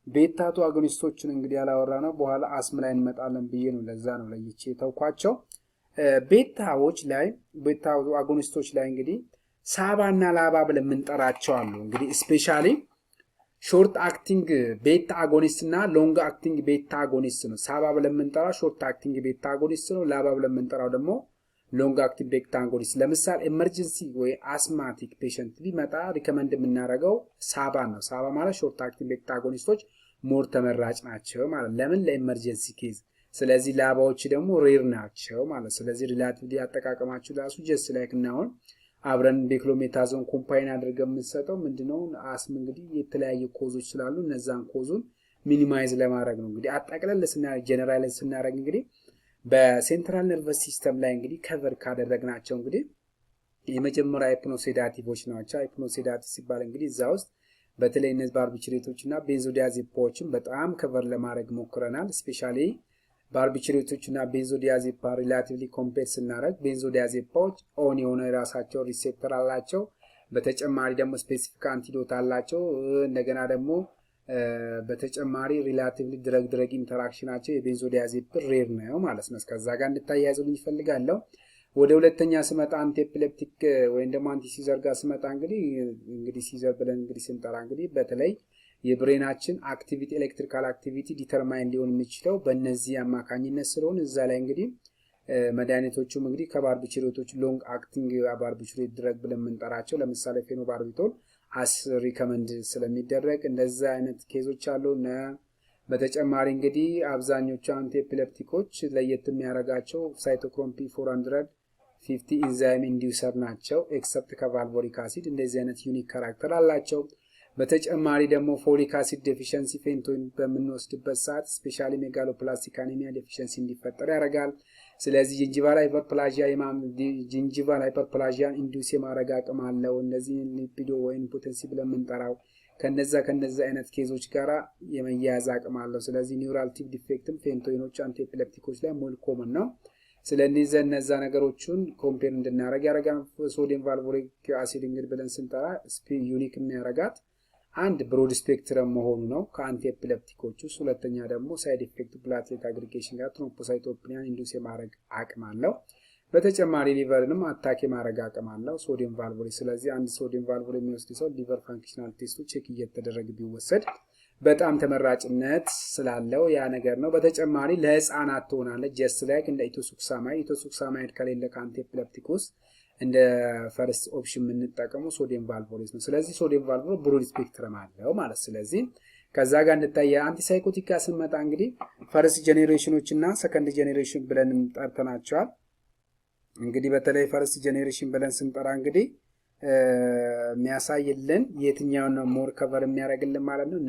ቤታቱ አጎኒስቶችን እንግዲህ ያላወራ ነው በኋላ አስም ላይ እንመጣለን ብዬ ነው ለዛ ነው ለይቼ ተውኳቸው ቤታዎች ላይ ቤታቱ አጎኒስቶች ላይ እንግዲህ ሳባና ላባ ብለን የምንጠራቸው አሉ እንግዲህ ስፔሻሊ ሾርት አክቲንግ ቤታ አጎኒስት እና ሎንግ አክቲንግ ቤታ አጎኒስት ነው ሳባ ብለን የምንጠራው ሾርት አክቲንግ ቤታ አጎኒስት ነው ላባ ብለን የምንጠራው ደግሞ ሎንግ አክቲንግ ቤታ አጎኒስት ለምሳሌ ኤመርጀንሲ ወይ አስማቲክ ፔሸንት ሊመጣ ሪከመንድ የምናደርገው ሳባ ነው ሳባ ማለት ሾርት አክቲንግ ቤታ አጎኒስቶች ሞር ተመራጭ ናቸው ማለት ለምን ለኤመርጀንሲ ኬዝ ስለዚህ ላባዎች ደግሞ ሬር ናቸው ማለት ስለዚህ ሪላቲቭሊ አጠቃቀማቸው ራሱ ጀስት ላይክ እናውን አብረን ዴክሎሜታዞን ኮምፓይን አድርገን የምንሰጠው ምንድነው አስም እንግዲህ የተለያየ ኮዞች ስላሉ እነዛን ኮዙን ሚኒማይዝ ለማድረግ ነው እንግዲህ አጠቅለል ጀነራላይዝ ስናደርግ እንግዲህ በሴንትራል ነርቨስ ሲስተም ላይ እንግዲህ ከቨር ካደረግናቸው እንግዲህ የመጀመሪያ ሃይፕኖሴዳቲቮች ናቸው ሃይፕኖሴዳቲቭ ሲባል እንግዲህ እዛ ውስጥ በተለይ እነዚህ ባርቢትሬቶችና ቤንዞዲያዜፓዎችን በጣም ከቨር ለማድረግ ሞክረናል ስፔሻሊ ባርቢትሬቶችና ቤንዞዲያዜፓ ሪላቲቭሊ ኮምፔር ስናደርግ ቤንዞዲያዜፓዎች ኦን የሆነ የራሳቸው ሪሴፕተር አላቸው በተጨማሪ ደግሞ ስፔሲፊክ አንቲዶት አላቸው እንደገና ደግሞ በተጨማሪ ሪላቲቭሊ ድረግ ኢንተራክሽናቸው የቤንዞዲያዜፕ ሬር ነው ማለት ነው እስከዛ ጋር እንድታያይዙልኝ ይፈልጋለሁ ወደ ሁለተኛ ስመጣ አንቲኤፒሌፕቲክ ወይም ደግሞ አንቲሲዘር ጋር ስመጣ እንግዲህ ሲዘር ብለን እንግዲህ ስንጠራ እንግዲህ በተለይ የብሬናችን አክቲቪቲ ኤሌክትሪካል አክቲቪቲ ዲተርማይን ሊሆን የሚችለው በእነዚህ አማካኝነት ስለሆነ እዛ ላይ እንግዲህ መድኃኒቶቹም እንግዲህ ከባርቢቱሬቶች ሎንግ አክቲንግ ባርቢቱሬት ድረግ ብለን የምንጠራቸው ለምሳሌ ፌኖባርቢቶል ሪከመንድ ስለሚደረግ እንደዛ አይነት ኬዞች አሉ። በተጨማሪ እንግዲህ አብዛኞቹ አንቲ ኤፒሌፕቲኮች ለየት የሚያደርጋቸው ሳይቶክሮም P450 ኢንዛይም ኢንዲዩሰር ናቸው። ኤክሰፕት ከቫልቮሊክ አሲድ እንደዚህ አይነት ዩኒክ ካራክተር አላቸው። በተጨማሪ ደግሞ ፎሊክ አሲድ ዴፊሽንሲ ፌንቶይን በምንወስድበት ሰዓት ስፔሻሊ ሜጋሎፕላስቲክ አኒሚያ ዴፊሽንሲ እንዲፈጠር ያደርጋል። ስለዚህ ጂንጂቫል ሃይፐርፕላዥያን ኢንዲዩስ የማድረግ አቅም አለው። እነዚህ ሊፒዶ ወይም ፖቴንሲ ብለን የምንጠራው ከነዛ አይነት ኬዞች ጋራ የመያያዝ አቅም አለው። ስለዚህ ኒውራልቲቭ ዲፌክትም ፌንቶይኖች አንቲ ኤፒሌፕቲኮች ላይ ሞል ኮመን ነው። ስለዚህ እነዛ ነገሮችን ኮምፔር እንድናደርግ ያደርጋል። ሶዲየም ቫልቮሊክ አሲድ እንግዲህ ብለን ስንጠራ ዩኒክ የሚያደርጋት አንድ ብሮድ ስፔክትረም መሆኑ ነው ከአንቲ ኤፒሌፕቲኮቹ። ሁለተኛ ደግሞ ሳይድ ኢፌክት ፕላትሌት አግሪጌሽን ጋር ትሮምቦሳይቶፒኒያን ኢንዱስ የማድረግ አቅም አለው። በተጨማሪ ሊቨርንም አታክ የማድረግ አቅም አለው ሶዲየም ቫልቮሊክ። ስለዚህ አንድ ሶዲየም ቫልቮሊክ የሚወስድ ሰው ሊቨር ፋንክሽናል ቴስቱ ቼክ እየተደረገ ቢወሰድ በጣም ተመራጭነት ስላለው ያ ነገር ነው። በተጨማሪ ለህፃናት ትሆናለች። ጀስት ላይክ እንደ ኢቶሱክሳማይድ ከሌለ ከአንቲ ኤፒሌፕቲክ ውስጥ እንደ ፈርስት ኦፕሽን የምንጠቀመው ሶዲየም ቫልቮሊክ ነው። ስለዚህ ሶዲየም ቫልቮሊክ ብሮድ ስፔክትረም አለው ማለት። ስለዚህ ከዛ ጋር እንታየ አንቲሳይኮቲክ ጋር ስንመጣ እንግዲህ ፈርስት ጄኔሬሽኖች እና ሰከንድ ጄኔሬሽን ብለን ጠርተናቸዋል። እንግዲህ በተለይ ፈርስት ጄኔሬሽን ብለን ስንጠራ እንግዲህ የሚያሳይልን የትኛውን ነው ሞር ከቨር የሚያደርግልን ማለት ነው።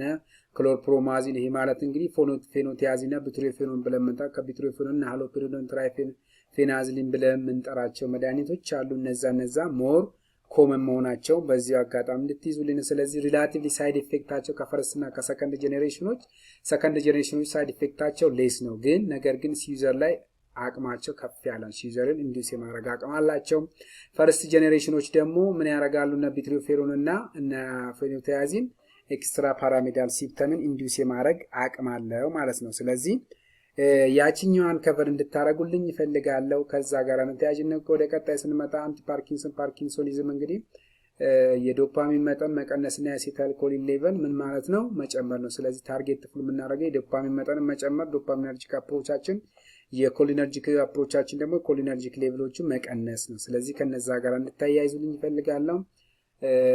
ክሎርፕሮማዚን ይሄ ማለት እንግዲህ ፌኖቲያዚን እና ቢትሪፌኖን ብለን ምንጠራ ከቢትሪፌኖን እና ሃሎፔሪዶን ትራይፌናዝሊን ብለን የምንጠራቸው መድኃኒቶች አሉ። እነዛ ሞር ኮመን መሆናቸው በዚህ አጋጣሚ እንድትይዙልን። ስለዚህ ሪላቲቭሊ ሳይድ ኢፌክታቸው ከፈርስት እና ከሰከንድ ጄኔሬሽኖች ሳይድ ኢፌክታቸው ሌስ ነው፣ ግን ነገር ግን ሲዩዘር ላይ አቅማቸው ከፍ ያለ ሲዩዘርን ኢንዱስ የማድረግ አቅም አላቸው። ፈርስት ጄኔሬሽኖች ደግሞ ምን ያደርጋሉ? እነ ቢትሪፌኖን እና እነ ፌኖቲያዚን ኤክስትራ ፓራሚዳል ሲፕተምን ኢንዱስ የማድረግ አቅም አለው ማለት ነው። ስለዚህ ያቺኛዋን ከቨር እንድታረጉልኝ ይፈልጋለሁ። ከዛ ጋር ተያያዥነት ወደ ቀጣይ ስንመጣ አንቲ ፓርኪንሶኒዝም እንግዲህ የዶፓሚን መጠን መቀነስና የአሴታይል ኮሊን ሌቨል ምን ማለት ነው? መጨመር ነው። ስለዚህ ታርጌት ፍል የምናደርገው የዶፓሚን መጠን መጨመር፣ ዶፓሚነርጂክ አፕሮቻችን፣ የኮሊነርጂክ አፕሮቻችን ደግሞ ኮሊነርጂክ ሌቭሎችን መቀነስ ነው። ስለዚህ ከነዛ ጋር እንድታያይዙልኝ ይፈልጋለሁ።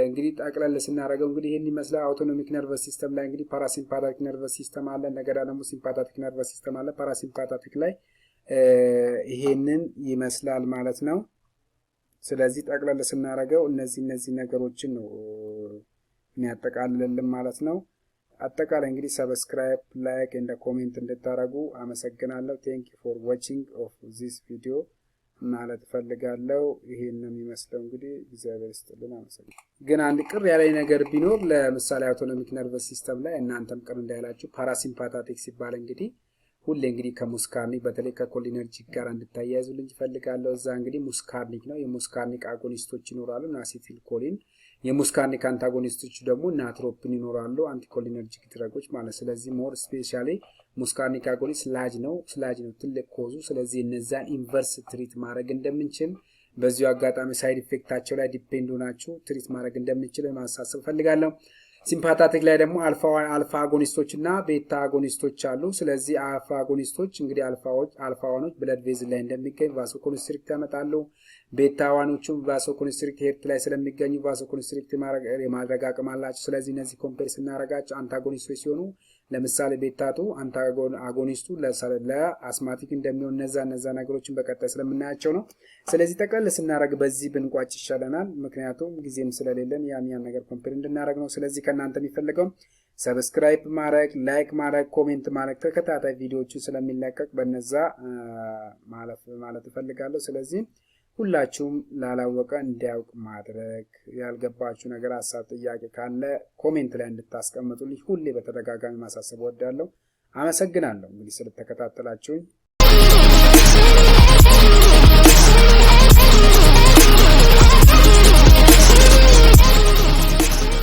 እንግዲህ ጠቅለል ስናደርገው እንግዲህ ይሄን ይመስላል። አውቶኖሚክ ነርቨስ ሲስተም ላይ እንግዲህ ፓራሲምፓታቲክ ነርቨስ ሲስተም አለ፣ እንደገና ደግሞ ሲምፓታቲክ ነርቨስ ሲስተም አለ። ፓራሲምፓታቲክ ላይ ይሄንን ይመስላል ማለት ነው። ስለዚህ ጠቅለል ስናደርገው እነዚህ ነገሮችን ነው የሚያጠቃልልልን ማለት ነው። አጠቃላይ እንግዲህ ሰብስክራይብ፣ ላይክ እና ኮሜንት እንድታረጉ አመሰግናለሁ። ቴንክ ዩ ፎር ዋቺንግ ኦፍ ዚስ ቪዲዮ ማለት ፈልጋለሁ። ይሄን ነው የሚመስለው እንግዲህ እግዚአብሔር ይስጥልን። አመሰግናለሁ። ግን አንድ ቅር ያለኝ ነገር ቢኖር ለምሳሌ አውቶኖሚክ ነርቨስ ሲስተም ላይ እናንተም ቅር እንዳይላችሁ ፓራሲምፓታቲክ ሲባል እንግዲህ ሁሌ እንግዲህ ከሙስካርኒክ በተለይ ከኮሊነርጂክ ጋር እንድታያይዙልኝ ይፈልጋለሁ። እዛ እንግዲህ ሙስካርኒክ ነው። የሙስካርኒክ አጎኒስቶች ይኖራሉ እና አሴቲል ኮሊን፣ የሙስካርኒክ አንታጎኒስቶች ደግሞ ናትሮፒን ይኖራሉ፣ አንቲኮሊነርጂክ ድረጎች ማለት። ስለዚህ ሞር ስፔሻሊ ሙስካርኒክ አጎኒስት ስላጅ ነው ትልቅ ኮዙ። ስለዚህ እነዛን ኢንቨርስ ትሪት ማድረግ እንደምንችል በዚሁ አጋጣሚ ሳይድ ኢፌክታቸው ላይ ዲፔንድ ሆናችሁ ትሪት ማድረግ እንደምንችል ማሳሰብ ፈልጋለሁ። ሲምፓታቲክ ላይ ደግሞ አልፋ አጎኒስቶች እና ቤታ አጎኒስቶች አሉ። ስለዚህ አልፋ አጎኒስቶች እንግዲህ አልፋዋኖች ብለድ ቬዝል ላይ እንደሚገኝ ቫሶኮንስትሪክት ያመጣሉ። ቤታ ዋኖቹም ቫሶኮንስትሪክት ሄርት ላይ ስለሚገኙ ቫሶኮንስትሪክት የማድረግ አቅም አላቸው። ስለዚህ እነዚህ ኮምፔር ስናደርጋቸው አንታጎኒስቶች ሲሆኑ ለምሳሌ ቤታቱ አጎኒስቱ ለአስማቲክ እንደሚሆን እነዛ ነገሮችን በቀጣይ ስለምናያቸው ነው። ስለዚህ ጠቅለል ስናደርግ በዚህ ብንቋጭ ይሻለናል፣ ምክንያቱም ጊዜም ስለሌለን ያን ነገር ኮምፔር እንድናደርግ ነው። ስለዚህ ከእናንተ የሚፈልገው ሰብስክራይብ ማድረግ፣ ላይክ ማድረግ፣ ኮሜንት ማድረግ፣ ተከታታይ ቪዲዮዎችን ስለሚለቀቅ በነዛ ማለት እፈልጋለሁ። ስለዚህ ሁላችሁም ላላወቀ እንዲያውቅ ማድረግ፣ ያልገባችሁ ነገር ሀሳብ፣ ጥያቄ ካለ ኮሜንት ላይ እንድታስቀምጡልኝ ሁሌ በተደጋጋሚ ማሳሰብ እወዳለሁ። አመሰግናለሁ እንግዲህ ስለተከታተላችሁኝ።